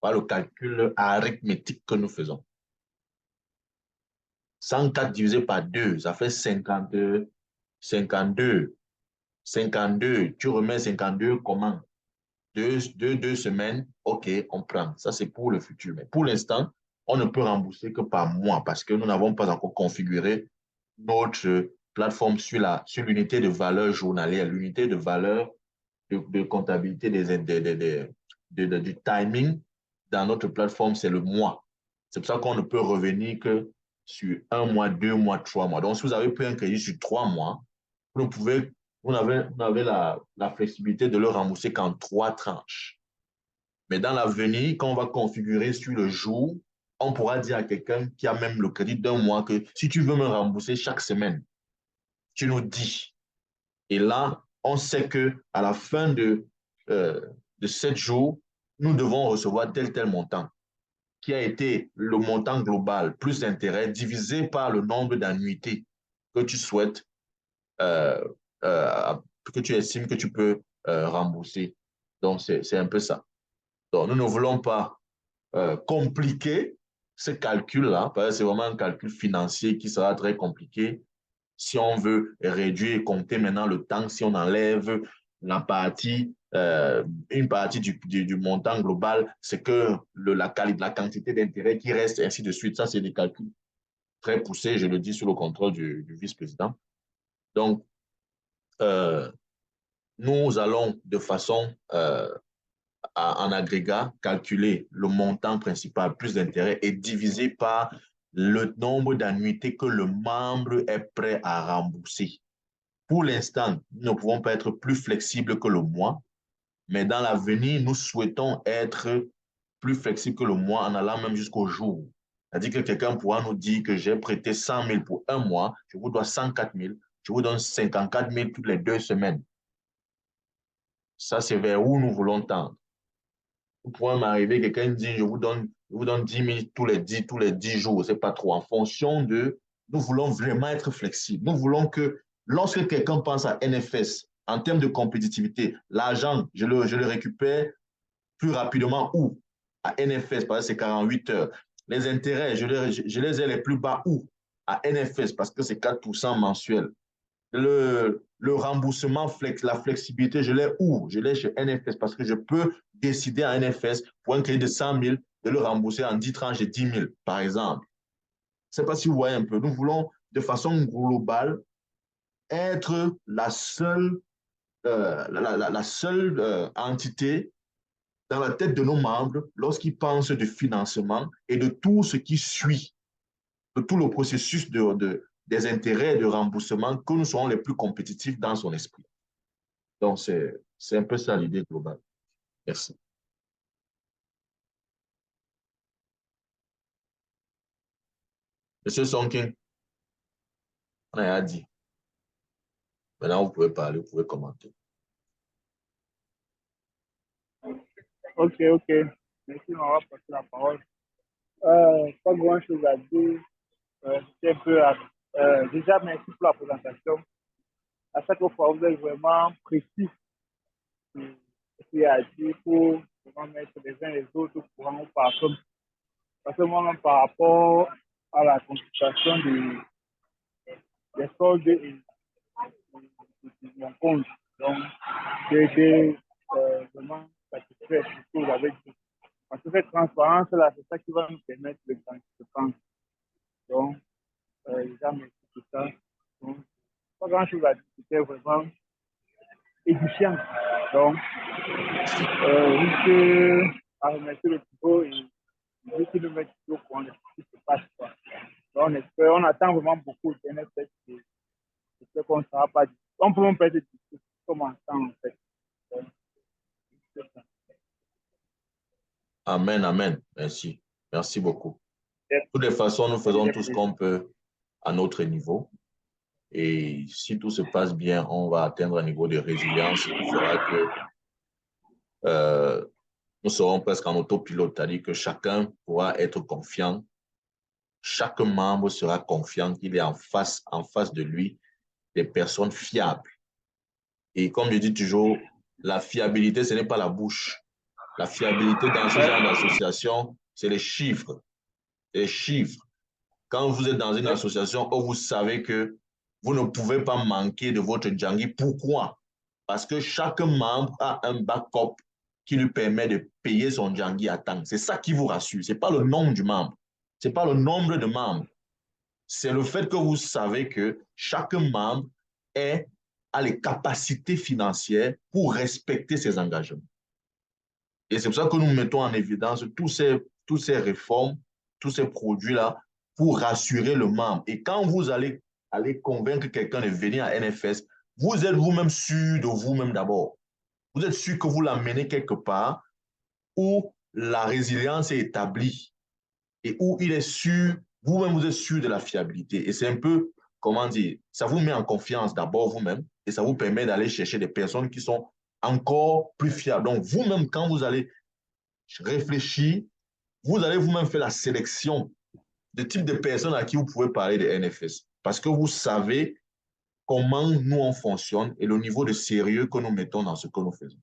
Voilà le calcul arithmétique que nous faisons. 104 divisé par 2, ça fait 52. 52. Tu remets 52 comment? Deux semaines, OK, on prend. Ça, c'est pour le futur. Mais pour l'instant, on ne peut rembourser que par mois parce que nous n'avons pas encore configuré notre plateforme sur l'unité de valeur journalière, l'unité de valeur de comptabilité du timing dans notre plateforme, c'est le mois. C'est pour ça qu'on ne peut revenir que sur 1 mois, 2 mois, 3 mois. Donc, si vous avez pris un crédit sur 3 mois, vous avez la flexibilité de le rembourser qu'en 3 tranches. Mais dans l'avenir, quand on va configurer sur le jour, on pourra dire à quelqu'un qui a même le crédit d'1 mois que si tu veux me rembourser chaque semaine, tu nous dis. Et là, on sait qu'à la fin de 7 jours, nous devons recevoir tel montant, qui a été le montant global plus intérêt divisé par le nombre d'annuités que tu souhaites, euh, euh, que tu estimes que tu peux rembourser. Donc, c'est un peu ça. Donc, nous ne voulons pas compliquer ce calcul-là, parce que c'est vraiment un calcul financier qui sera très compliqué si on veut réduire et compter maintenant le temps, si on enlève une partie du montant global, c'est que la quantité d'intérêt qui reste, ainsi de suite. Ça, c'est des calculs très poussés, je le dis sous le contrôle du vice-président. Donc, nous allons de façon en agrégat calculer le montant principal plus d'intérêt et diviser par le nombre d'annuités que le membre est prêt à rembourser. Pour l'instant, nous ne pouvons pas être plus flexibles que le mois, mais dans l'avenir, nous souhaitons être plus flexibles que le mois en allant même jusqu'au jour. C'est-à-dire que quelqu'un pourra nous dire que j'ai prêté 100 000 pour un mois, je vous dois 104 000, je vous donne 54 000 toutes les 2 semaines. Ça, c'est vers où nous voulons tendre. Vous pourrez m'arriver, quelqu'un dit, je vous donne 10 000 tous les 10 jours, c'est pas trop. En fonction de, nous voulons vraiment être flexibles. Nous voulons que lorsque quelqu'un pense à NFS, en termes de compétitivité, l'argent, je le récupère plus rapidement où? À NFS, parce que c'est 48 heures. Les intérêts, je les ai les plus bas où? À NFS, parce que c'est 4% mensuel. Le remboursement, la flexibilité, je l'ai où? Je l'ai chez NFS parce que je peux décider à NFS pour un crédit de 100 000 de le rembourser en 10 tranches de 10 000, par exemple. Je ne sais pas si vous voyez un peu. Nous voulons, de façon globale, être la seule entité dans la tête de nos membres lorsqu'ils pensent du financement et de tout ce qui suit, de tout le processus des intérêts et de remboursement, que nous serons les plus compétitifs dans son esprit. Donc, c'est un peu ça l'idée globale. Merci. Monsieur Sonkin, on a dit. Maintenant, vous pouvez parler, vous pouvez commenter. Ok. Merci, on va passer la parole. Pas grand-chose à dire. Déjà, merci pour la présentation. À chaque fois, vous êtes vraiment précis sur ce qu'il y a à dire pour vraiment mettre les uns les autres au courant parce que moi-même, par rapport à la consultation des soldes et de mon compte, donc j'ai été vraiment satisfait de ce que vous avez dit. Parce que cette transparence-là, c'est ça qui va nous permettre de prendre. Donc, déjà, merci pour ça. Donc, pas grand-chose à dire, c'était vraiment édifiant. Donc, juste à remercier le Thibaut et juste de mettre au courant de ce qui se passe. Donc, on attend vraiment beaucoup de NFS et ce qu'on ne sera pas dit. On peut même pas être dit comme on entend en fait. Donc, Amen. Merci. Merci beaucoup. De toutes les façons, nous faisons tout ce qu'on peut à notre niveau. Et si tout se passe bien, on va atteindre un niveau de résilience qui fera que nous serons presque en autopilote, c'est-à-dire que chacun pourra être confiant. Chaque membre sera confiant qu'il est en face de lui des personnes fiables. Et comme je dis toujours, la fiabilité, ce n'est pas la bouche. La fiabilité dans ce genre d'association, c'est les chiffres. Les chiffres. Quand vous êtes dans une association où vous savez que vous ne pouvez pas manquer de votre Djangui, pourquoi? Parce que chaque membre a un backup qui lui permet de payer son Djangui à temps. C'est ça qui vous rassure. Ce n'est pas le nombre du membre. Ce n'est pas le nombre de membres. C'est le fait que vous savez que chaque membre a les capacités financières pour respecter ses engagements. Et c'est pour ça que nous mettons en évidence tous ces réformes, tous ces produits-là pour rassurer le membre. Et quand vous allez convaincre quelqu'un de venir à NFS, vous êtes vous-même sûr de vous-même d'abord. Vous êtes sûr que vous l'amenez quelque part où la résilience est établie et où il est sûr, vous-même vous êtes sûr de la fiabilité. Et c'est un peu, comment dire, ça vous met en confiance d'abord vous-même et ça vous permet d'aller chercher des personnes qui sont encore plus fiables. Donc vous-même, quand vous allez réfléchir, vous allez vous-même faire la sélection de type de personnes à qui vous pouvez parler de NFS. Parce que vous savez comment nous on fonctionne et le niveau de sérieux que nous mettons dans ce que nous faisons.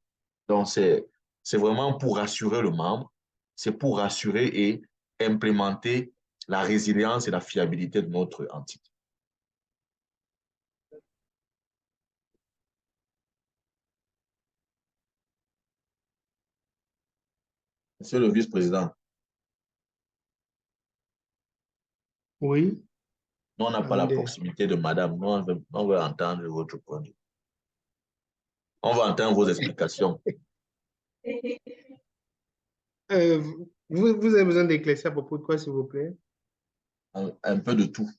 Donc, c'est vraiment pour rassurer le membre, c'est pour rassurer et implémenter la résilience et la fiabilité de notre entité. Monsieur le vice-président, Oui, nous, on n'a pas la attendez. proximité de madame. Nous, on veut entendre votre point de vue. On va entendre vos explications. Vous avez besoin d'éclaircir à propos de quoi, s'il vous plaît? Un peu de tout.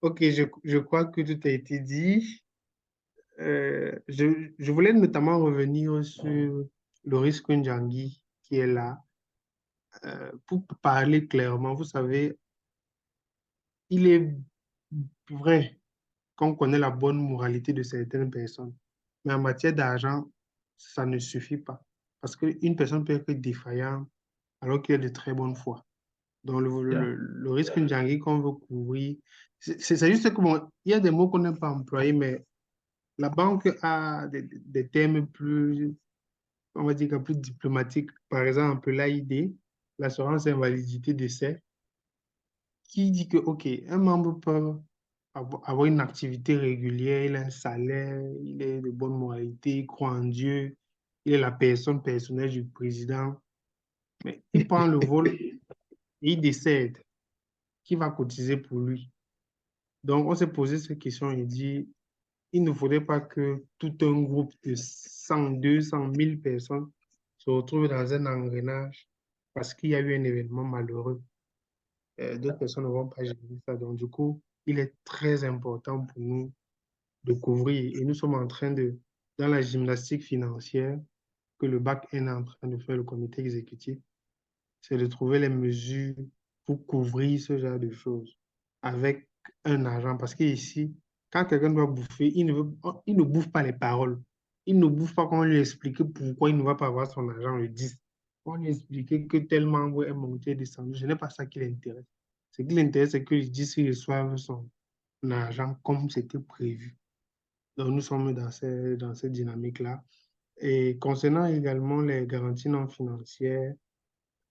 Ok, je crois que tout a été dit. Je voulais notamment revenir sur le risque Njangui qui est là. Pour parler clairement, vous savez, il est vrai qu'on connaît la bonne moralité de certaines personnes, mais en matière d'argent, ça ne suffit pas. Parce qu'une personne peut être défaillante alors qu'il y a de très bonne foi. Donc, le risque Njangui qu'on veut couvrir, c'est juste que bon, il y a des mots qu'on n'aime pas employer, mais la banque a des termes plus, on va dire, plus diplomatiques. Par exemple, l'AID, l'assurance invalidité décès, qui dit que, OK, un membre peut avoir une activité régulière, il a un salaire, il est de bonne moralité, il croit en Dieu, il est la personne personnelle du président, mais il prend le vol et il décède. Qui va cotiser pour lui? Donc, on s'est posé cette question et dit, il ne faudrait pas que tout un groupe de 100, 200, 1000 personnes se retrouvent dans un engrenage parce qu'il y a eu un événement malheureux. D'autres personnes ne vont pas gérer ça. Donc, du coup, il est très important pour nous de couvrir. Et nous sommes en train de, dans la gymnastique financière que le BAC est en train de faire, le comité exécutif, c'est de trouver les mesures pour couvrir ce genre de choses avec un argent. Parce qu'ici, quand quelqu'un doit bouffer, il ne bouffe pas les paroles. Il ne bouffe pas quand on lui explique pourquoi il ne va pas avoir son argent le 10. On lui explique que tel membre est monté et descendu. Ce n'est pas ça qui l'intéresse. Ce qui l'intéresse, c'est que le 10 il reçoive son argent comme c'était prévu. Donc, nous sommes dans cette dynamique-là. Et concernant également les garanties non financières,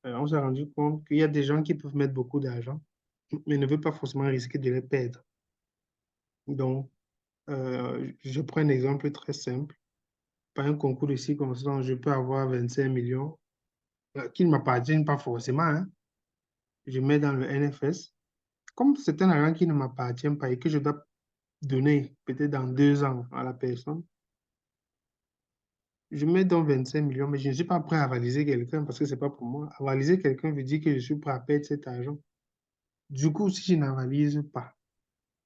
on s'est rendu compte qu'il y a des gens qui peuvent mettre beaucoup d'argent, mais ne veulent pas forcément risquer de les perdre. Donc, je prends un exemple très simple. Par un concours de circonstances, je peux avoir 25 millions qui ne m'appartiennent pas forcément, hein. Je mets dans le NFS. Comme c'est un argent qui ne m'appartient pas et que je dois donner peut-être dans 2 ans à la personne, je mets donc 25 millions, mais je ne suis pas prêt à avaliser quelqu'un parce que ce n'est pas pour moi. Avaliser quelqu'un veut dire que je suis prêt à perdre cet argent. Du coup, si je n'avalise pas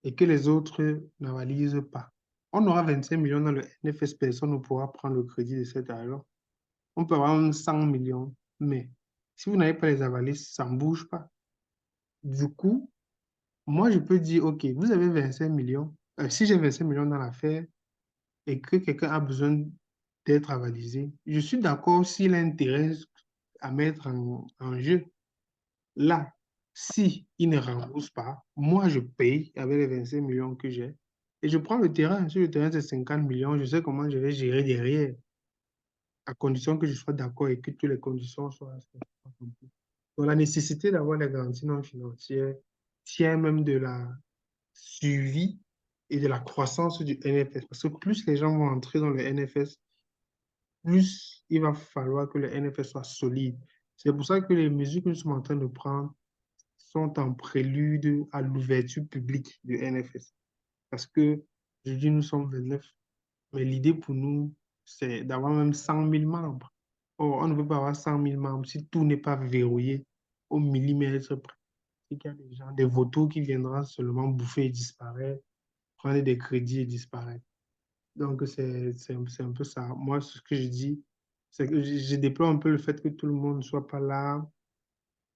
et que les autres n'avalisent pas, on aura 25 millions dans le NFS, personne ne pourra prendre le crédit de cet argent. On peut avoir même 100 millions, mais si vous n'avez pas les avalises, ça ne bouge pas. Du coup, moi, je peux dire, OK, vous avez 25 millions. Si j'ai 25 millions dans l'affaire et que quelqu'un a besoin d'être avalisé, je suis d'accord s'il a intérêt à mettre en jeu. Là, si il ne rembourse pas, moi, je paye avec les 25 millions que j'ai et je prends le terrain. Sur le terrain, c'est 50 millions. Je sais comment je vais gérer derrière, à condition que je sois d'accord et que toutes les conditions soient remplies. Donc, la nécessité d'avoir les garanties non financières tient même de la suivi et de la croissance du NFS. Parce que plus les gens vont entrer dans le NFS, plus il va falloir que le NFS soit solide. C'est pour ça que les mesures que nous sommes en train de prendre sont en prélude à l'ouverture publique du NFS. Parce que, je dis, nous sommes 29, mais l'idée pour nous, c'est d'avoir même 100 000 membres. Or, on ne peut pas avoir 100 000 membres si tout n'est pas verrouillé au millimètre près. Il y a des gens, des vautours qui viendront seulement bouffer et disparaître, prendre des crédits et disparaître. Donc, c'est un peu ça. Moi, ce que je dis, c'est que je déplore un peu le fait que tout le monde ne soit pas là.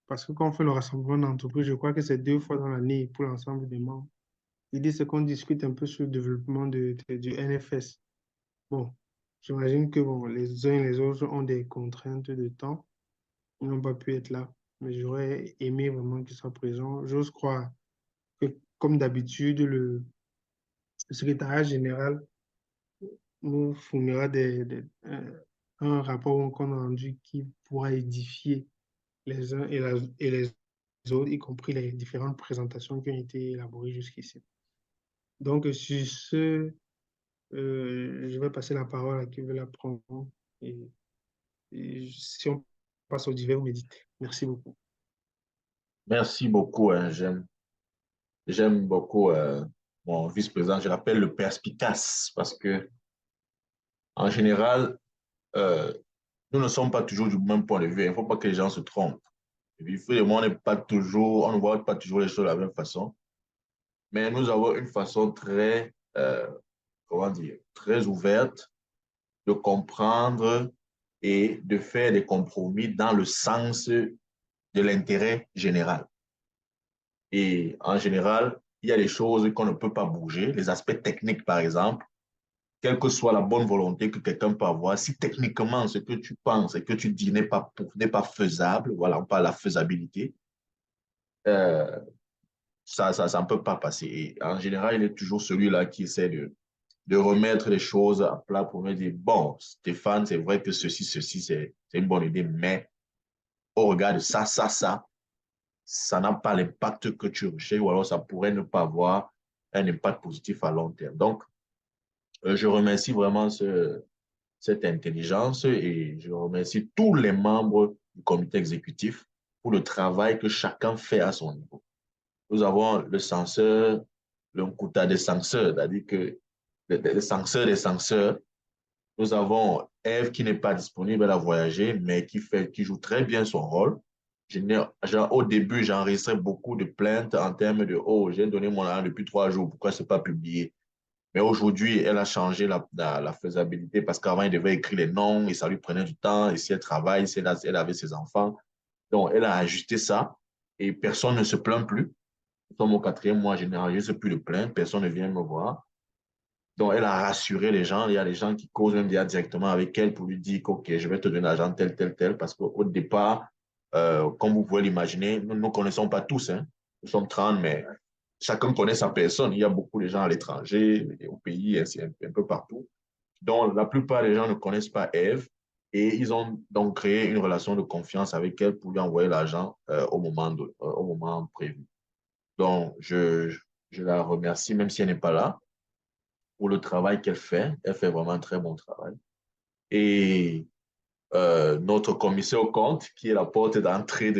Parce que quand on fait le rassemblement d'entreprise, je crois que c'est 2 fois dans l'année pour l'ensemble des membres. L'idée, c'est qu'on discute un peu sur le développement du NFS. Bon, j'imagine que bon, les uns et les autres ont des contraintes de temps. Ils n'ont pas pu être là. Mais j'aurais aimé vraiment qu'ils soient présents. J'ose croire que, comme d'habitude, le secrétariat général nous fournira un rapport ou un compte rendu qui pourra édifier les uns et les autres, y compris les différentes présentations qui ont été élaborées jusqu'ici. Donc, sur ce, je vais passer la parole à qui veut la prendre. Et si on passe au divers ou méditer. Merci beaucoup. Merci beaucoup. Hein, j'aime beaucoup mon vice-président. Je l'appelle le perspicace parce que, en général, euh, nous ne sommes pas toujours du même point de vue. Il ne faut pas que les gens se trompent. Et puis, on n'est pas toujours, on ne voit pas toujours les choses de la même façon. Mais nous avons une façon très, comment dire, très ouverte de comprendre et de faire des compromis dans le sens de l'intérêt général. Et en général, il y a des choses qu'on ne peut pas bouger, les aspects techniques, par exemple, quelle que soit la bonne volonté que quelqu'un peut avoir, si techniquement ce que tu penses et que tu dis n'est pas faisable, voilà, on parle de la faisabilité, euh, ça ne peut pas passer. Et en général, il est toujours celui-là qui essaie de remettre les choses à plat pour me dire, bon, Stéphane, c'est vrai que ceci, c'est une bonne idée, mais au regard de ça n'a pas l'impact que tu recherches, ou alors ça pourrait ne pas avoir un impact positif à long terme. Donc, je remercie vraiment cette intelligence et je remercie tous les membres du comité exécutif pour le travail que chacun fait à son niveau. Nous avons le censeur, le quota des censeurs, c'est-à-dire que les censeurs des censeurs. Nous avons Eve qui n'est pas disponible, elle a voyagé, mais qui joue très bien son rôle. Au début, j'enregistrais beaucoup de plaintes en termes de «Oh, j'ai donné mon argent depuis 3 jours, pourquoi ce n'est pas publié?» Mais aujourd'hui, elle a changé la faisabilité parce qu'avant, elle devait écrire les noms et ça lui prenait du temps. Et si elle travaille, si elle avait ses enfants. Donc, elle a ajusté ça et personne ne se plaint plus. Nous sommes au 4e mois, je n'enregistre plus de plaintes, personne ne vient me voir. Donc, elle a rassuré les gens. Il y a des gens qui causent même directement avec elle pour lui dire OK, je vais te donner l'argent tel, tel, tel. Parce qu'au départ, comme vous pouvez l'imaginer, nous ne connaissons pas tous. Hein. Nous sommes 30, mais chacun connaît sa personne. Il y a beaucoup de gens à l'étranger, au pays, ainsi, un peu partout. Donc, la plupart des gens ne connaissent pas Eve. Et ils ont donc créé une relation de confiance avec elle pour lui envoyer l'argent au moment prévu. Donc, je la remercie, même si elle n'est pas là pour le travail qu'elle fait. Elle fait vraiment un très bon travail. Et notre commissaire au compte, qui est la porte d'entrée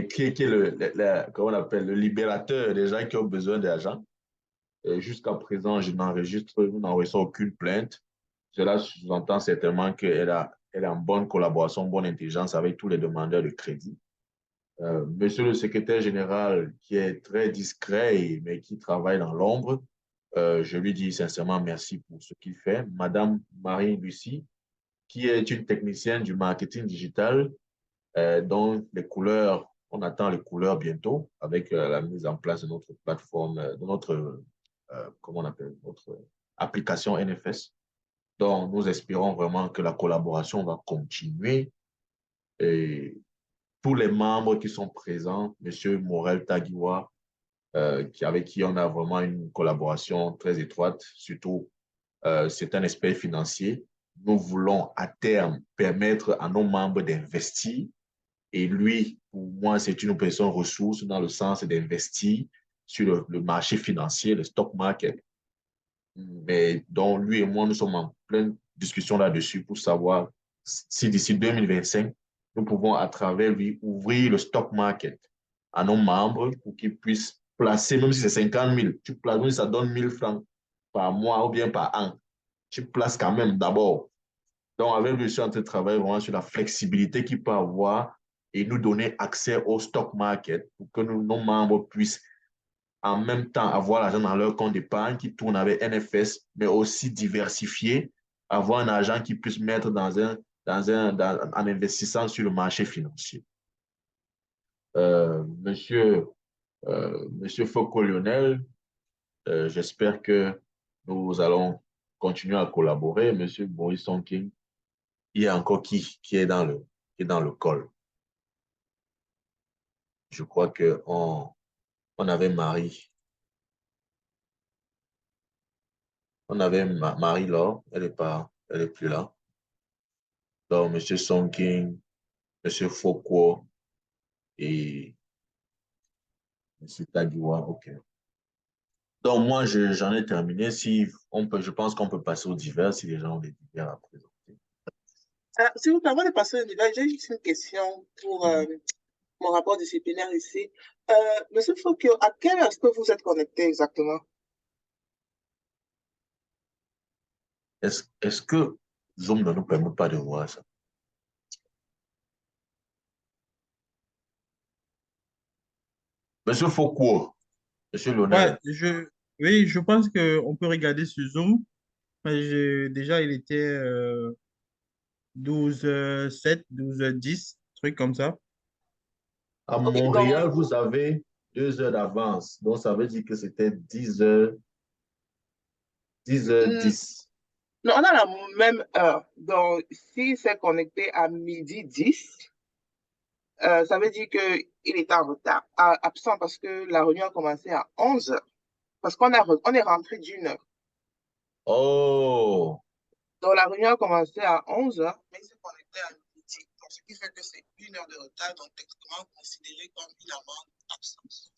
qui est comment on appelle, le libérateur des gens qui ont besoin d'argent. Jusqu'à présent, nous n'enregistrons aucune plainte. Cela sous-entend certainement elle est en bonne collaboration, bonne intelligence avec tous les demandeurs de crédit. Monsieur le secrétaire général, qui est très discret, mais qui travaille dans l'ombre, je lui dis sincèrement merci pour ce qu'il fait. Madame Marie-Lucie, qui est une technicienne du marketing digital, dont les couleurs, on attend les couleurs bientôt avec la mise en place de notre plateforme, de notre, comment on appelle, notre application NFS. Donc, nous espérons vraiment que la collaboration va continuer. Et tous les membres qui sont présents, Monsieur Morel Tagiwa, avec qui on a vraiment une collaboration très étroite, surtout c'est un expert financier. Nous voulons à terme permettre à nos membres d'investir. Et lui, pour moi, c'est une personne ressource dans le sens d'investir sur le marché financier, le stock market. Mais donc, lui et moi, nous sommes en pleine discussion là-dessus pour savoir si d'ici 2025, nous pouvons, à travers lui, ouvrir le stock market à nos membres pour qu'ils puissent placer, même si c'est 50 000, tu places, même si ça donne 1 000 francs par mois ou bien par an, tu places quand même d'abord. Donc, avec lui, je suis en train de travailler vraiment sur la flexibilité qu'il peut avoir et nous donner accès au stock market pour que nos membres puissent en même temps avoir l'argent dans leur compte d'épargne qui tourne avec NFS, mais aussi diversifier, avoir un argent qu'ils puissent mettre en investissant sur le marché financier. Monsieur Foucault Lionel, j'espère que nous allons continuer à collaborer. Monsieur Maurice Sonking, il y a encore qui est dans le col. Je crois qu'on avait Marie. On avait Marie-Laure, elle est plus là. Donc, M. Song King, M. Foucault et M. Tagiwa, OK. Donc, moi, j'en ai terminé. Si on peut, je pense qu'on peut passer aux divers si les gens ont des divers à présenter. Si vous permettez de passer au débat, j'ai juste une question pour mon rapport disciplinaire ici. Monsieur Fokio, à quelle heure est-ce que vous êtes connecté exactement? Est-ce que Zoom ne nous permet pas de voir ça? Monsieur Foucault, Monsieur Lionel. Ouais, oui, je pense qu'on peut regarder sur Zoom. Mais déjà, il était 12h07, 12h10, truc comme ça. À Ok, Montréal, vous avez 2 heures d'avance. Donc, ça veut dire que c'était 10h, 10h10. non, on a la même heure. Donc, si c'est connecté à 12h10, ça veut dire qu'il était en retard, absent parce que la réunion a commencé à 11h. Parce on est rentré d'1 heure. Oh, Donc, la réunion a commencé à 11h, mais il s'est connecté à midi. Donc, ce qui fait que c'est 1 heure de retard, donc techniquement considéré comme une amende d'absence.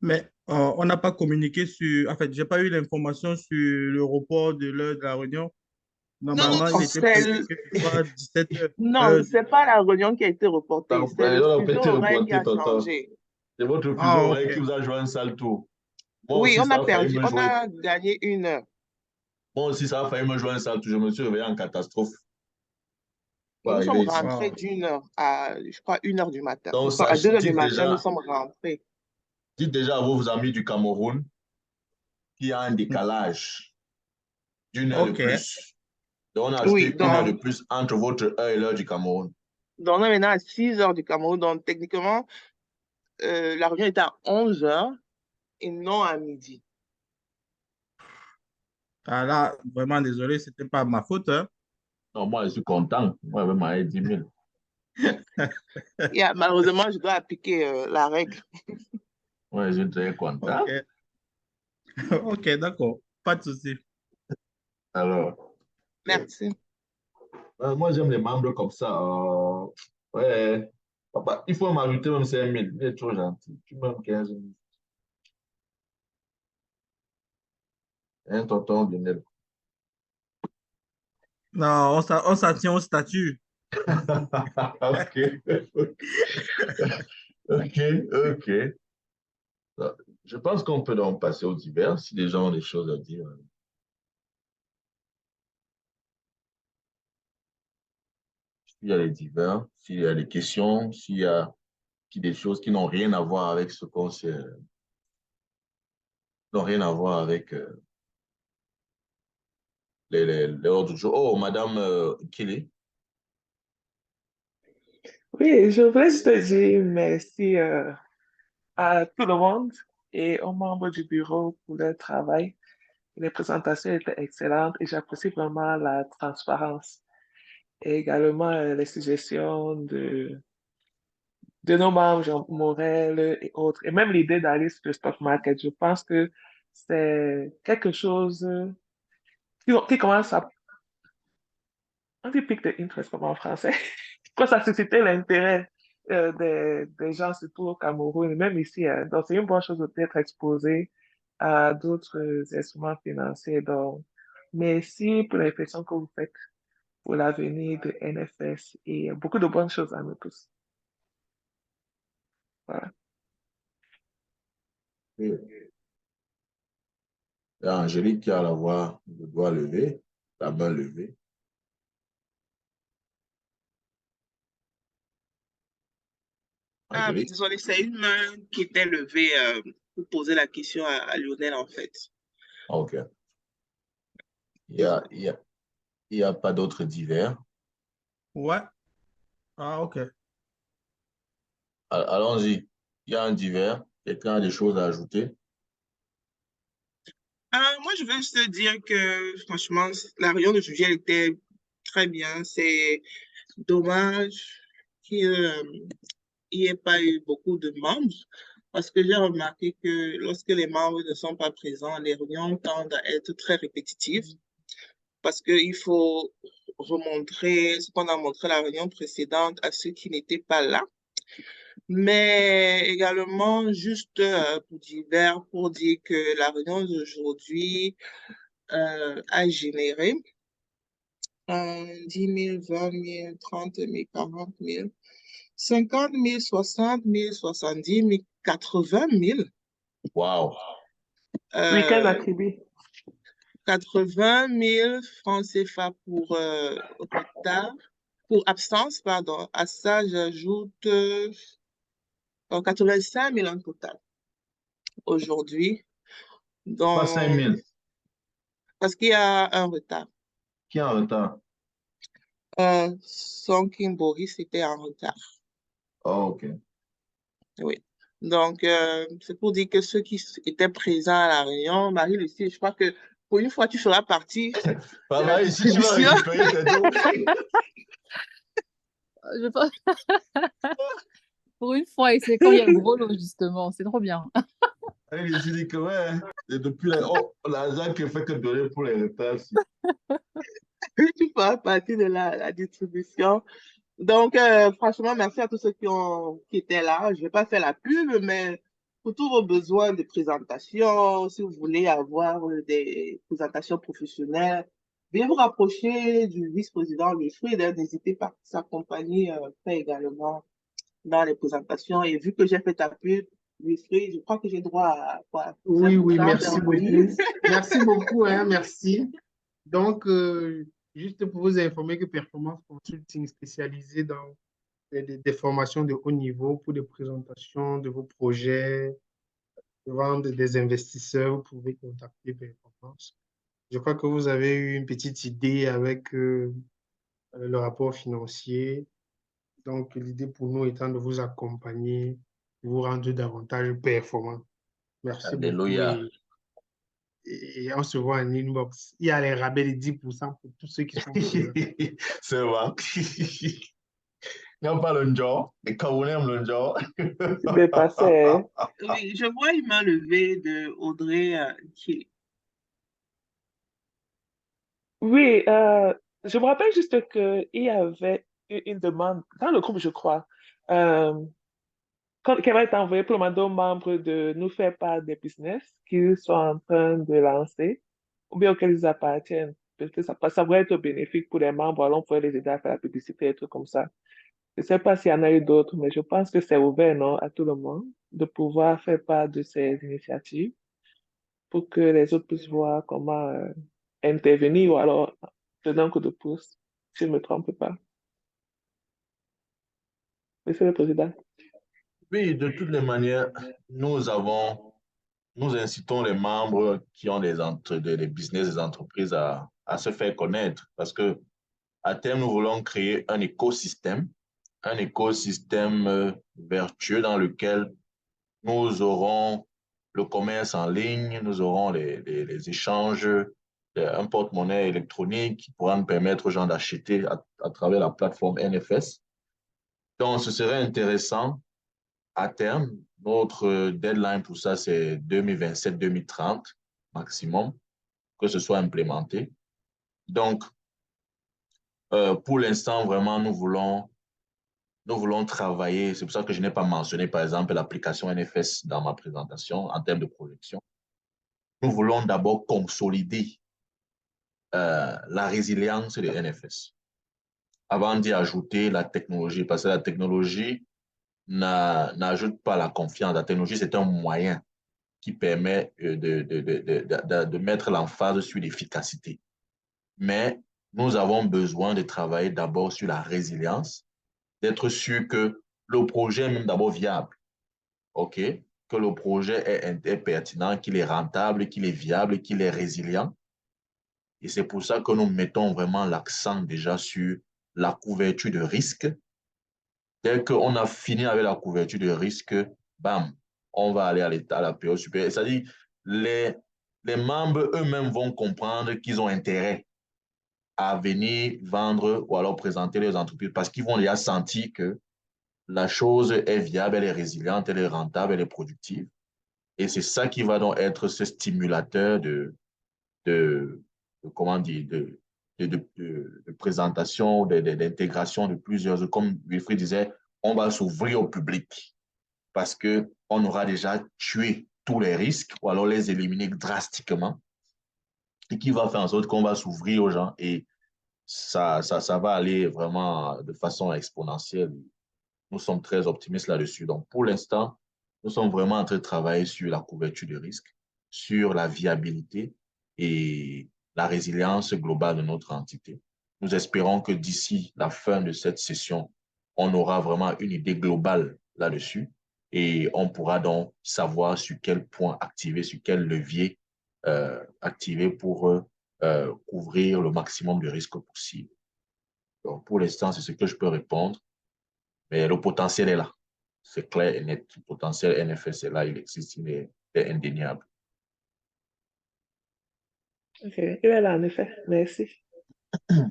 Mais on n'a pas communiqué sur... En fait, j'ai pas eu l'information sur le report de l'heure de la réunion. Normalement, il était prévu que ce soit 17h. Non, c'est pas la réunion qui a été reportée, c'est le on a fuseau été horaire qui reporté, a tonton. changé. C'est votre fuseau Ah, horaire ok. qui vous a joué un sale tour. Moi Oui, aussi, on ça a a failli perdu, me on jouer. a gagné 1 heure. Moi aussi, ça a failli me jouer un sale tour. Je me suis réveillé en catastrophe. Nous sommes Arrivé ici. rentrés d'1 heure à, je crois, 1 heure du matin. Donc, À 2 heures du dites matin, nous déjà, sommes rentrés. dites déjà à vos amis du Cameroun qu'il y a un décalage d'1 heure de Ok. plus. Donc, on a Oui, ajouté 1 heure de plus entre votre heure et l'heure du Cameroun. donc on est maintenant à 6 heures du Cameroun. Donc, techniquement, la réunion était à 11 heures et non à midi. Ah là, vraiment désolé, c'était pas ma faute, hein. Non, moi, je suis content. Moi, je vais m'aller 10 000. Malheureusement, je dois appliquer la règle. Ouais, je suis très content. Ok. Ok, d'accord. Pas de souci. Alors, Merci. moi, j'aime les membres comme ça. Ouais. Papa, il faut m'ajouter même 5 000. Il est trop gentil. Tu m'aimes 15 000. Un tonton Lionel. Non, on s'en tient au statut. Ok. Ok. Ok. Je pense qu'on peut donc passer au divers si les gens ont des choses à dire. S'il y a les divers, s'il y a des questions, s'il y a des choses qui n'ont rien à voir avec ce qu'on sait, n'ont rien à voir avec les ordres du jour. Oh, Madame Kelly. Oui, je voulais juste te dire merci à tout le monde et aux membres du bureau pour leur travail. Les présentations étaient excellentes et j'apprécie vraiment la transparence et également les suggestions de nos membres, Jean Morel et autres, et même l'idée d'aller sur le stock market. Je pense que c'est quelque chose qui commence à... On dit pique de interest comme en français. Quand ça suscitait l'intérêt des gens, surtout au Cameroun, et même ici. Donc, c'est une bonne chose d'être exposé à d'autres instruments financiers. Donc, merci pour la réflexion que vous faites pour l'avenir de NFS et beaucoup de bonnes choses à nous tous. Voilà. Il y a Angélique qui a la voix, le doigt levé, la main levée. Angélique. Désolé, c'est une main qui était levée pour poser la question à Lionel, en fait. OK. Il y a pas d'autres divers. Ouais. Ah, ok. Allons-y. Il y a un divers. Quelqu'un a des choses à ajouter? Moi, je veux juste dire que, franchement, la réunion de juillet était très bien. C'est dommage qu'il n'y ait pas eu beaucoup de membres parce que j'ai remarqué que lorsque les membres ne sont pas présents, les réunions tendent à être très répétitives parce qu'il faut remontrer ce qu'on a montré la réunion précédente à ceux qui n'étaient pas là. Mais également, juste pour divers, pour dire que la réunion d'aujourd'hui a généré 10 000, 20 000, 30 000, 40 000, 50 000, 60 000, 70 000, 80 000. Wow. Week-end Euh, attribué. 80 000 francs CFA pour retard, pour absence, pardon. À ça, j'ajoute 85 000 en total aujourd'hui. Pas 5 Donc, 000. parce qu'il y a un retard. Qui est en retard? Son King Boris était en retard. Oh, OK. Oui. Donc, c'est pour dire que ceux qui étaient présents à la réunion, Marie-Lucie, je crois que pour une fois, tu feras partie de la Marie, si tu vas distribution. récupérer tes dos. Je pense- Pour une fois, et c'est quand il y a le gros lot, justement. C'est trop bien. Elle je dit que ouais, et depuis l'argent qui fait que donner pour les retards. Tu feras partie de la distribution. Donc, franchement, merci à tous ceux qui étaient là. Je ne vais pas faire la pub, mais pour tous vos besoins de présentation, si vous voulez avoir des présentations professionnelles, veuillez vous rapprocher du vice-président Wilfried. N'hésitez pas, sa compagnie fait également dans les présentations. Et vu que j'ai fait ta pub, Wilfried, je crois que j'ai droit à quoi, Oui, oui, 5% merci d'employés. beaucoup. Merci beaucoup, hein, merci. Donc, juste pour vous informer que Performance Consulting spécialisé dans des formations de haut niveau pour des présentations de vos projets, devant des investisseurs, vous pouvez contacter Performance. Je crois que vous avez eu une petite idée avec le rapport financier. Donc, l'idée pour nous étant de vous accompagner, de vous rendre davantage performant. Merci beaucoup Alléluia. et on se voit en inbox. Il y a les rabais de 10% pour tous ceux qui sont présents. C'est vrai. Non, pas le genre. Et quand on aime le genre. C'est bien passé, hein? Oui, je vois une main levée de Audrey qui Oui, je me rappelle juste qu'il y avait eu une demande dans le groupe, je crois, euh, qui avait été envoyée pour demander aux membres de nous faire part des business qu'ils sont en train de lancer ou bien auxquels ils appartiennent. Parce que ça pourrait être bénéfique pour les membres, alors on pourrait les aider à faire la publicité et tout comme ça. Je ne sais pas s'il y en a eu d'autres, mais je pense que c'est ouvert, non, à tout le monde de pouvoir faire part de ces initiatives pour que les autres puissent voir comment intervenir ou alors donner un coup de pouce, si je ne me trompe pas. Monsieur le Président. Oui, de toutes les manières, nous incitons les membres qui ont des business, des entreprises à se faire connaître parce que à terme, nous voulons créer un écosystème vertueux dans lequel nous aurons le commerce en ligne, nous aurons les échanges, un porte-monnaie électronique qui pourra nous permettre aux gens d'acheter à travers la plateforme NFS. Donc, ce serait intéressant à terme. Notre deadline pour ça, c'est 2027-2030 maximum, que ce soit implémenté. Donc, pour l'instant, vraiment, nous voulons travailler. C'est pour ça que je n'ai pas mentionné, par exemple, l'application NFS dans ma présentation en termes de projection. Nous voulons d'abord consolider la résilience de NFS avant d'y ajouter la technologie, parce que la technologie n'ajoute pas la confiance. La technologie, c'est un moyen qui permet de mettre l'emphase sur l'efficacité. Mais nous avons besoin de travailler d'abord sur la résilience, d'être sûr que le projet est même d'abord viable, OK? Que le projet est pertinent, qu'il est rentable, qu'il est viable, qu'il est résilient. Et c'est pour ça que nous mettons vraiment l'accent déjà sur la couverture de risque. Dès qu'on a fini avec la couverture de risque, bam, on va aller à la période supérieure. C'est-à-dire, les membres eux-mêmes vont comprendre qu'ils ont intérêt à venir vendre ou alors présenter leurs entreprises parce qu'ils vont déjà sentir que la chose est viable, elle est résiliente, elle est rentable, elle est productive. Et c'est ça qui va donc être ce stimulateur comment dire, de présentation, d'intégration de plusieurs. Comme Wilfried disait, on va s'ouvrir au public parce qu'on aura déjà tué tous les risques ou alors les éliminer drastiquement et qui va faire en sorte qu'on va s'ouvrir aux gens. Et ça va aller vraiment de façon exponentielle. Nous sommes très optimistes là-dessus. Donc, pour l'instant, nous sommes vraiment en train de travailler sur la couverture de risque, sur la viabilité et la résilience globale de notre entité. Nous espérons que d'ici la fin de cette session, on aura vraiment une idée globale là-dessus et on pourra donc savoir sur quel point activer, sur quel levier activer pour couvrir le maximum de risques possible. Donc, pour l'instant, c'est ce que je peux répondre, mais le potentiel est là. C'est clair et net. Le potentiel NFS est là, il existe, il est indéniable. OK, il est là, en effet. Merci. Il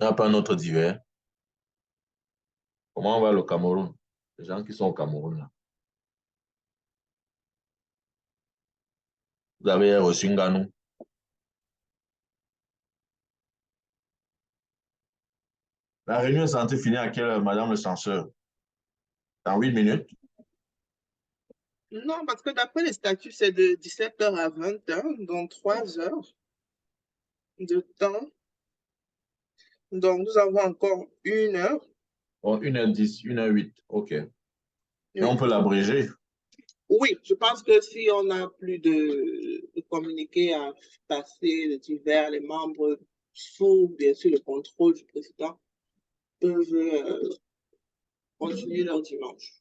n'y a pas un autre divers. Comment on va le Cameroun? Les gens qui sont au Cameroun, là. Vous avez reçu un Nganou. La réunion est censée finir à quelle heure, madame le censeur? Dans 8 minutes? Non, parce que d'après les statuts, c'est de 17h à 20h, donc 3 heures de temps. Donc, nous avons encore 1 heure. Oh, 1h10, 1h08, OK. Et Oui. on peut l'abréger. Oui, je pense que si on n'a plus de communiqué à passer, de divers, les membres sous, bien sûr, le contrôle du président peuvent continuer leur dimanche.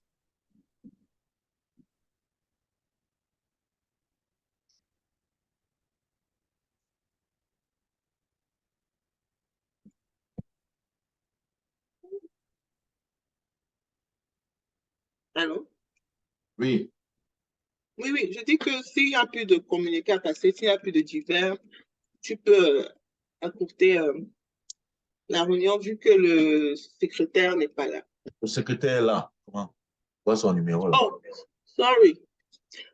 Allô? Oui. Oui, oui, je dis que s'il n'y a plus de communiqué à passer, s'il n'y a plus de divers, tu peux accourter la réunion vu que le secrétaire n'est pas là. Le secrétaire est là. Comment? Quoi son numéro là? Oh, sorry.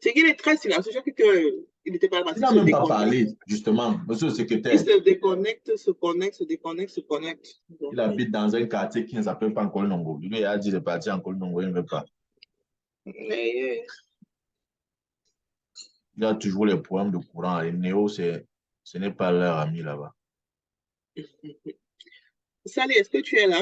C'est qu'il est très silencieux. Je crois qu'il n'était pas là. Il n'a même pas parlé, justement, monsieur le Il secrétaire. se déconnecte, se connecte, se déconnecte, se connecte. Donc, Il habite dans un quartier qui ne s'appelle pas Nkolongo. Lui, il a dit de partir en Nkolongo, il ne veut pas. mais, Il a toujours les problèmes de courant. Les néo, ce n'est pas leur ami là-bas. Sally, est-ce que tu es là?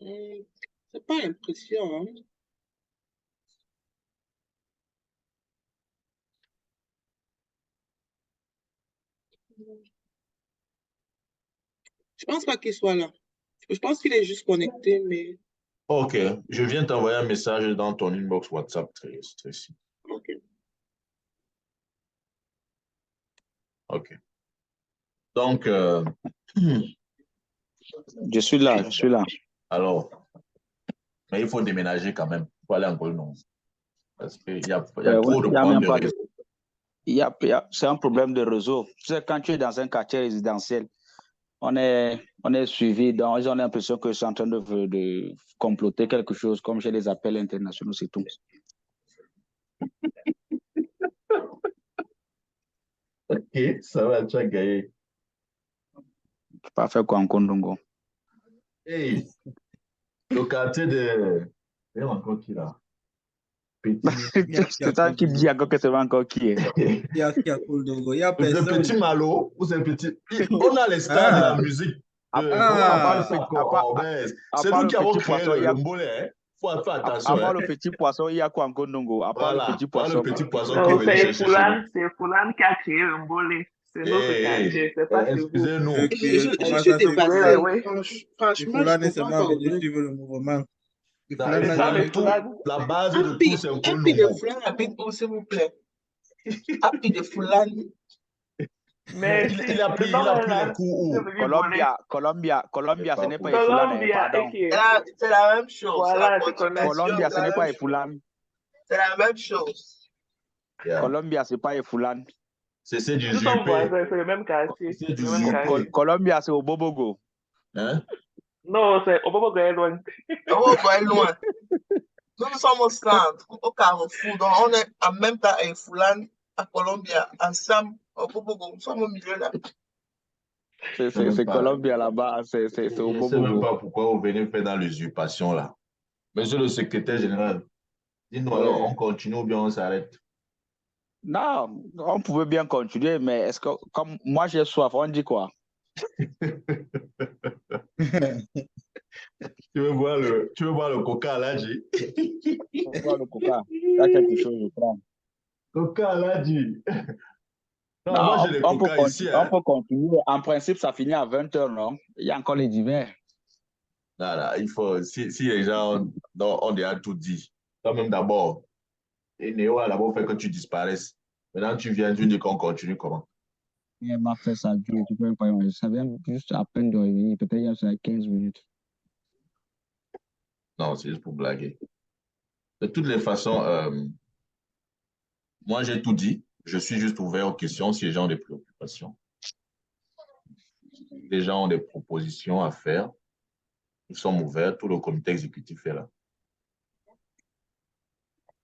C'est pas l'impression, hein. Je pense pas qu'il soit là. Je pense qu'il est juste connecté, mais OK. Je viens t'envoyer un message dans ton inbox WhatsApp, Tracy. ok. OK. Donc, Je suis là, je suis là. alors, mais il faut déménager quand même. Il faut aller en Nkolongo. Parce qu'il y a trop de problèmes de réseau. C'est un problème de réseau. Tu sais, quand tu es dans un quartier résidentiel, on est suivi, donc ils ont l'impression que je suis en train de comploter quelque chose, comme j'ai les appels internationaux, c'est tout. OK, ça va, tu as gagné. Pas faire quoi en Kondongo. Hey, le quartier de... Il y a encore qui là? C'est ça qui dit encore que c'est encore qui est. Il y a Kondongo, il y a Le personne. petit Malo, ou c'est le petit... On a les stars de la musique. À part C'est nous qui avons créé poisson, le mboulé. Hein. Faut faire attention. À part le petit poisson, il y a quoi en Kondongo? À part le petit poisson. Le petit poisson Non, qui veut chercher chez nous. C'est Foulane qui a créé le mbolé. C'est notre quartier. C'est pas chez vous. Excusez-nous. Je suis dépassée. Oui. Franchement, Foulane je est comprends seulement pas. venu suivre le mouvement. La base de tout, c'est un Happy de Foulane habite où, s'il vous plaît? Happy de Foulane. Mais il a pris les coups où? Colombia, ce n'est pas Foulane, pardon. C'est la même chose. Voilà, je connais. Colombia, ce n'est pas Foulane. C'est la même chose. Yeah. Colombia, c'est pas Foulane. C'est du Nous sommes voisins, c'est le même quartier. C'est du usurpé. Colombia, c'est au Bobogo. Hein? Non, c'est au Bobogo est loin. Bobogo est loin. Nous sommes au centre, au Carrefour. Donc, on est en même temps à Foulane, à Colombia, ensemble, au Bobogo. Nous sommes au milieu là. C'est Colombia là-bas, c'est Je au ne sais même Bobogo. pas pourquoi vous venez faire dans l'usurpation là. Monsieur le secrétaire général, dis-nous alors, on continue ou bien on s'arrête? Non, on pouvait bien continuer, mais est-ce que, comme moi j'ai soif, on dit quoi? Tu veux boire le coca, Aladji? On boit le coca. T'as quelque chose, je prends. Coca, Aladji. Non, moi j'ai Non, le on peut coca ici. on Hein. peut continuer. En principe, ça finit à 20h, non? Il y a encore les divers. Voilà, il faut, si les gens ont déjà tout dit, toi-même d'abord, et Néo a d'abord fait que tu disparaisses. Maintenant, tu viens, tu dis qu'on continue comment? Il m'a fait ça, tu peux pas imaginer. Ça vient juste à peine de revenir, peut-être il y a 15 minutes. Non, c'est juste pour blaguer. De toutes les façons, moi j'ai tout dit. Je suis juste ouvert aux questions si les gens ont des préoccupations. Les gens ont des propositions à faire. Nous sommes ouverts, tout le comité exécutif est là.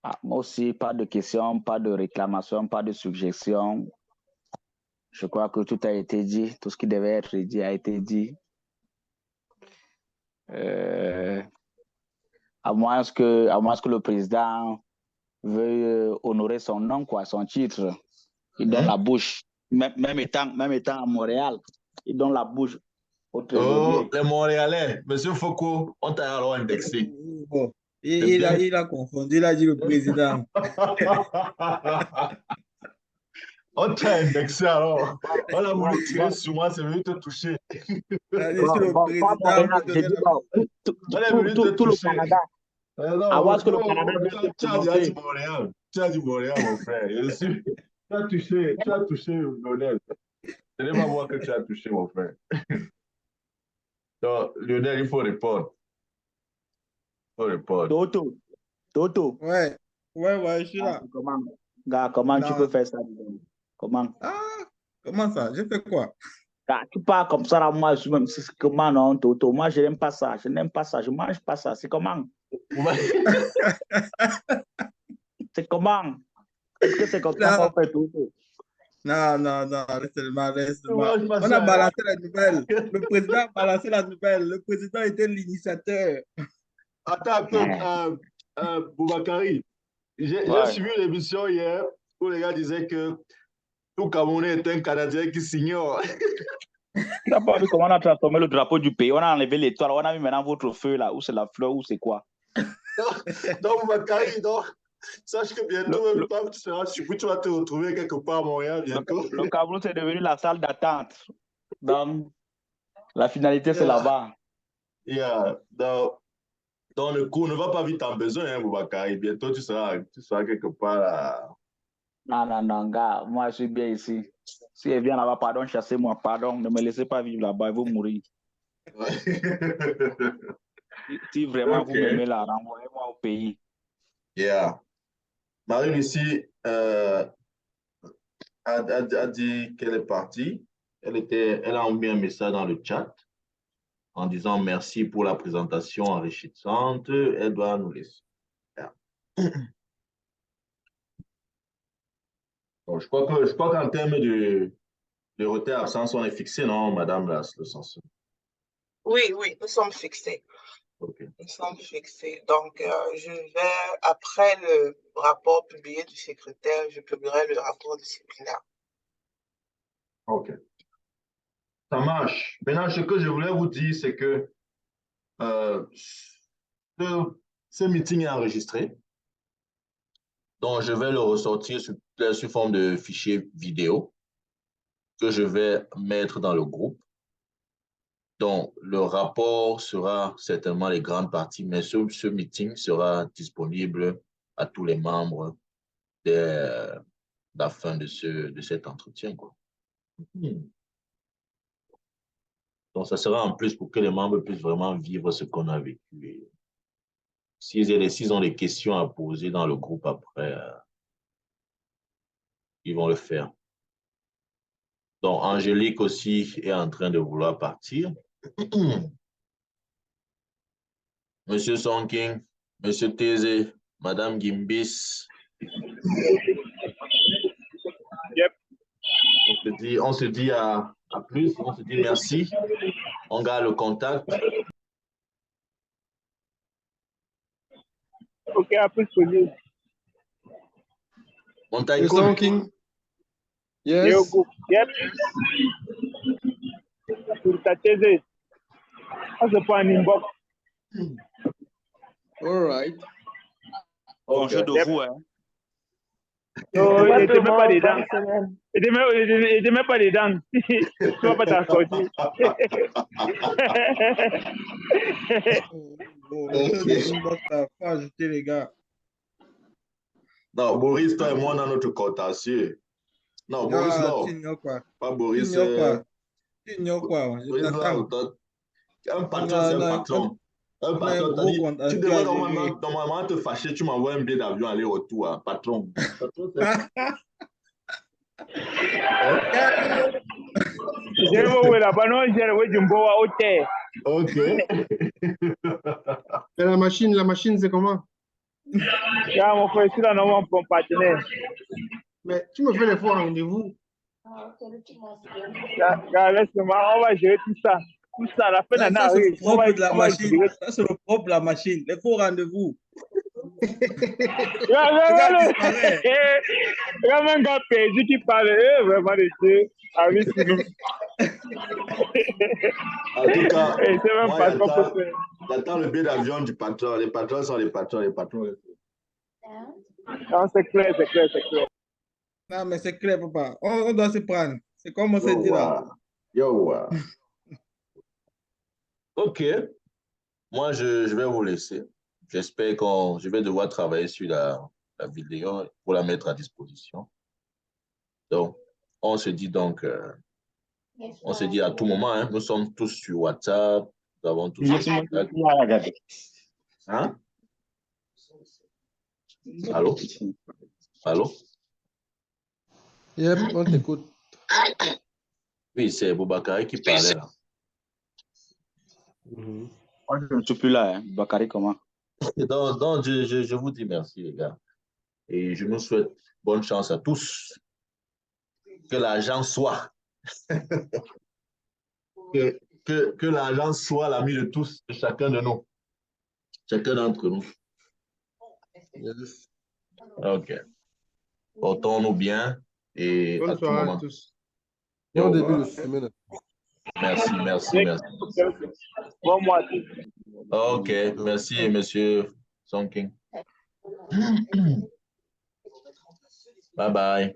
Ah, moi aussi, pas de questions, pas de réclamations, pas de suggestions. Je crois que tout a été dit, tout ce qui devait être dit a été dit. À moins que le président veuille honorer son nom, quoi, son titre. Il donne la bouche. Même étant à Montréal, il donne la bouche au trésorier. Oh, les Montréalais, monsieur Foucault, on t'a alors indexé. Bon, il a confondu, il a dit le président. On t'a indexé alors. On a voulu tirer sur moi, c'est venu te toucher. Il a dit sur le président peut donner la... On est venu te Tout le toucher. Canada. Non, Que le Canada tu as déjà dit Montréal. Tu as dit Montréal, mon frère. Tu as touché Lionel. Ce n'est pas moi que tu as touché, mon frère. Donc, Lionel, il faut répondre. Il faut répondre. Toto. Ouais, je suis là. Comment tu peux faire ça? Comment? Ah, comment ça? J'ai fait quoi? Tu parles comme ça, là, moi, c'est comment, non, Toto? Moi, je n'aime pas ça. Je n'aime pas ça. Je ne mange pas ça. C'est comment? C'est comment? Est-ce que c'est comme ça qu'on fait, Toto? Non, laisse-moi. On a balancé la nouvelle. Le président a balancé la nouvelle. Le président était l'initiateur. Attends, Boubacarry. J'ai suivi l'émission hier où les gars disaient que tout Camerounais est un Canadien qui s'ignore. Tu n'as pas vu comment on a transformé le drapeau du pays? On a enlevé l'étoile. On a mis maintenant votre feu là. Où c'est la fleur? Où c'est quoi? Donc, Boubacarry, sache que bientôt, même toi, tu seras surpris, tu vas te retrouver quelque part à Montréal bientôt. Le Cameroun, c'est devenu la salle d'attente. Donc, la finalité, c'est là-bas. Dans le coup, ne va pas vite en besoin, hein, Boubacarry. Bientôt, tu seras quelque part là. Non, gars, moi, je suis bien ici. Si elle vient là-bas, pardon, chassez-moi, pardon, ne me laissez pas vivre là-bas, il va mourir. Si vraiment vous m'aimez là, renvoyez-moi au pays. Marine ici a dit qu'elle est partie. Elle a envoyé un message dans le chat en disant merci pour la présentation enrichissante. Elle doit nous laisser. Bon, je crois qu'en termes de retard absence, on est fixé, non, madame le censeur? Oui, nous sommes fixés. Okay. Nous sommes fixés. Donc, je vais, après le rapport publié du secrétaire, je publierai le rapport disciplinaire. OK. Ça marche. Maintenant, ce que je voulais vous dire, c'est que ce meeting est enregistré. Donc, je vais le ressortir sous forme de fichier vidéo que je vais mettre dans le groupe. Donc, le rapport sera certainement les grandes parties, mais ce meeting sera disponible à tous les membres dès la fin de cet entretien, quoi. Donc, ça sera en plus pour que les membres puissent vraiment vivre ce qu'on a vécu. S'ils ont des questions à poser dans le groupe après, ils vont le faire. Donc, Angélique aussi est en train de vouloir partir. Monsieur Sonking, Monsieur Tézé, Madame Gimbis. Yep. On se dit à À plus, on se dit merci. On garde le contact. Ok, à plus, Pauline. Montaïko. Mr. King. Yes. Yo, go. Yep. Sur ta TV. Ça, c'est pas un inbox. All right. Bon jeu de vous, hein. Non, il n'était Bonne même pas dedans. semaine. Il n'était même pas dedans. Tu vas pas t'en sortir. Bon, le inbox, là, faut ajouter les gars. Non, Boris, toi et moi, on a notre contentieux. Non, Boris, Ah, non. tu ignores quoi? Pas Tu Boris. ignores quoi? Tu ignores quoi? Je Boris, t'attends. un patron, On a- c'est on un a- patron. Un on a un patron, gros t'as dit, tu contentieux devrais à gérer. normalement te fâcher, tu m'envoies un billet d'avion aller-retour, hein, patron. Patron, c'est- J'aime où là-bas, non, j'ai où Jumbo à hôtel. Ok. Et la machine, c'est comment? Là, mon frère, c'est là, non, mon partenaire. Mais tu me fais les faux rendez-vous. Là, laisse-moi, on va gérer tout ça. Tout ça, à la fin d'année, Ça, c'est le arrive. On va propre de la on va machine. gérer. Ça, c'est le propre de la machine. Les faux rendez-vous. Il y a un gars perdu qui parle vraiment de Dieu avec nous. En tout cas, Et c'est même moi, pas trop possible. j'attends le billet d'avion du patron. Les patrons sont les patrons, les patrons. Non, c'est clair, c'est clair, c'est clair. Non, mais c'est clair, papa. On doit se prendre. C'est comme on s'est dit là. Yo, ok. Moi, je vais vous laisser. J'espère que je vais devoir travailler sur la vidéo pour la mettre à disposition. Donc, on se dit à tout moment, hein. Nous sommes tous sur WhatsApp, nous avons tous sur contact. Hein? Allô? Allô? Yep, on t'écoute. Oui, c'est Boubacar qui parlait là. Moi, je ne suis plus là, hein. Bakary, comment? Donc je vous dis merci, les gars. Et je nous souhaite bonne chance à tous. Que l'argent soit. que l'argent soit l'ami de tous, de chacun de nous. Chacun d'entre nous. Yes. Ok. Portons-nous bien et Bonne à tout soirée à moment. tous. Bon Yo, début de semaine. merci. Bon mois. Ok, merci, monsieur Sonking. Bye bye.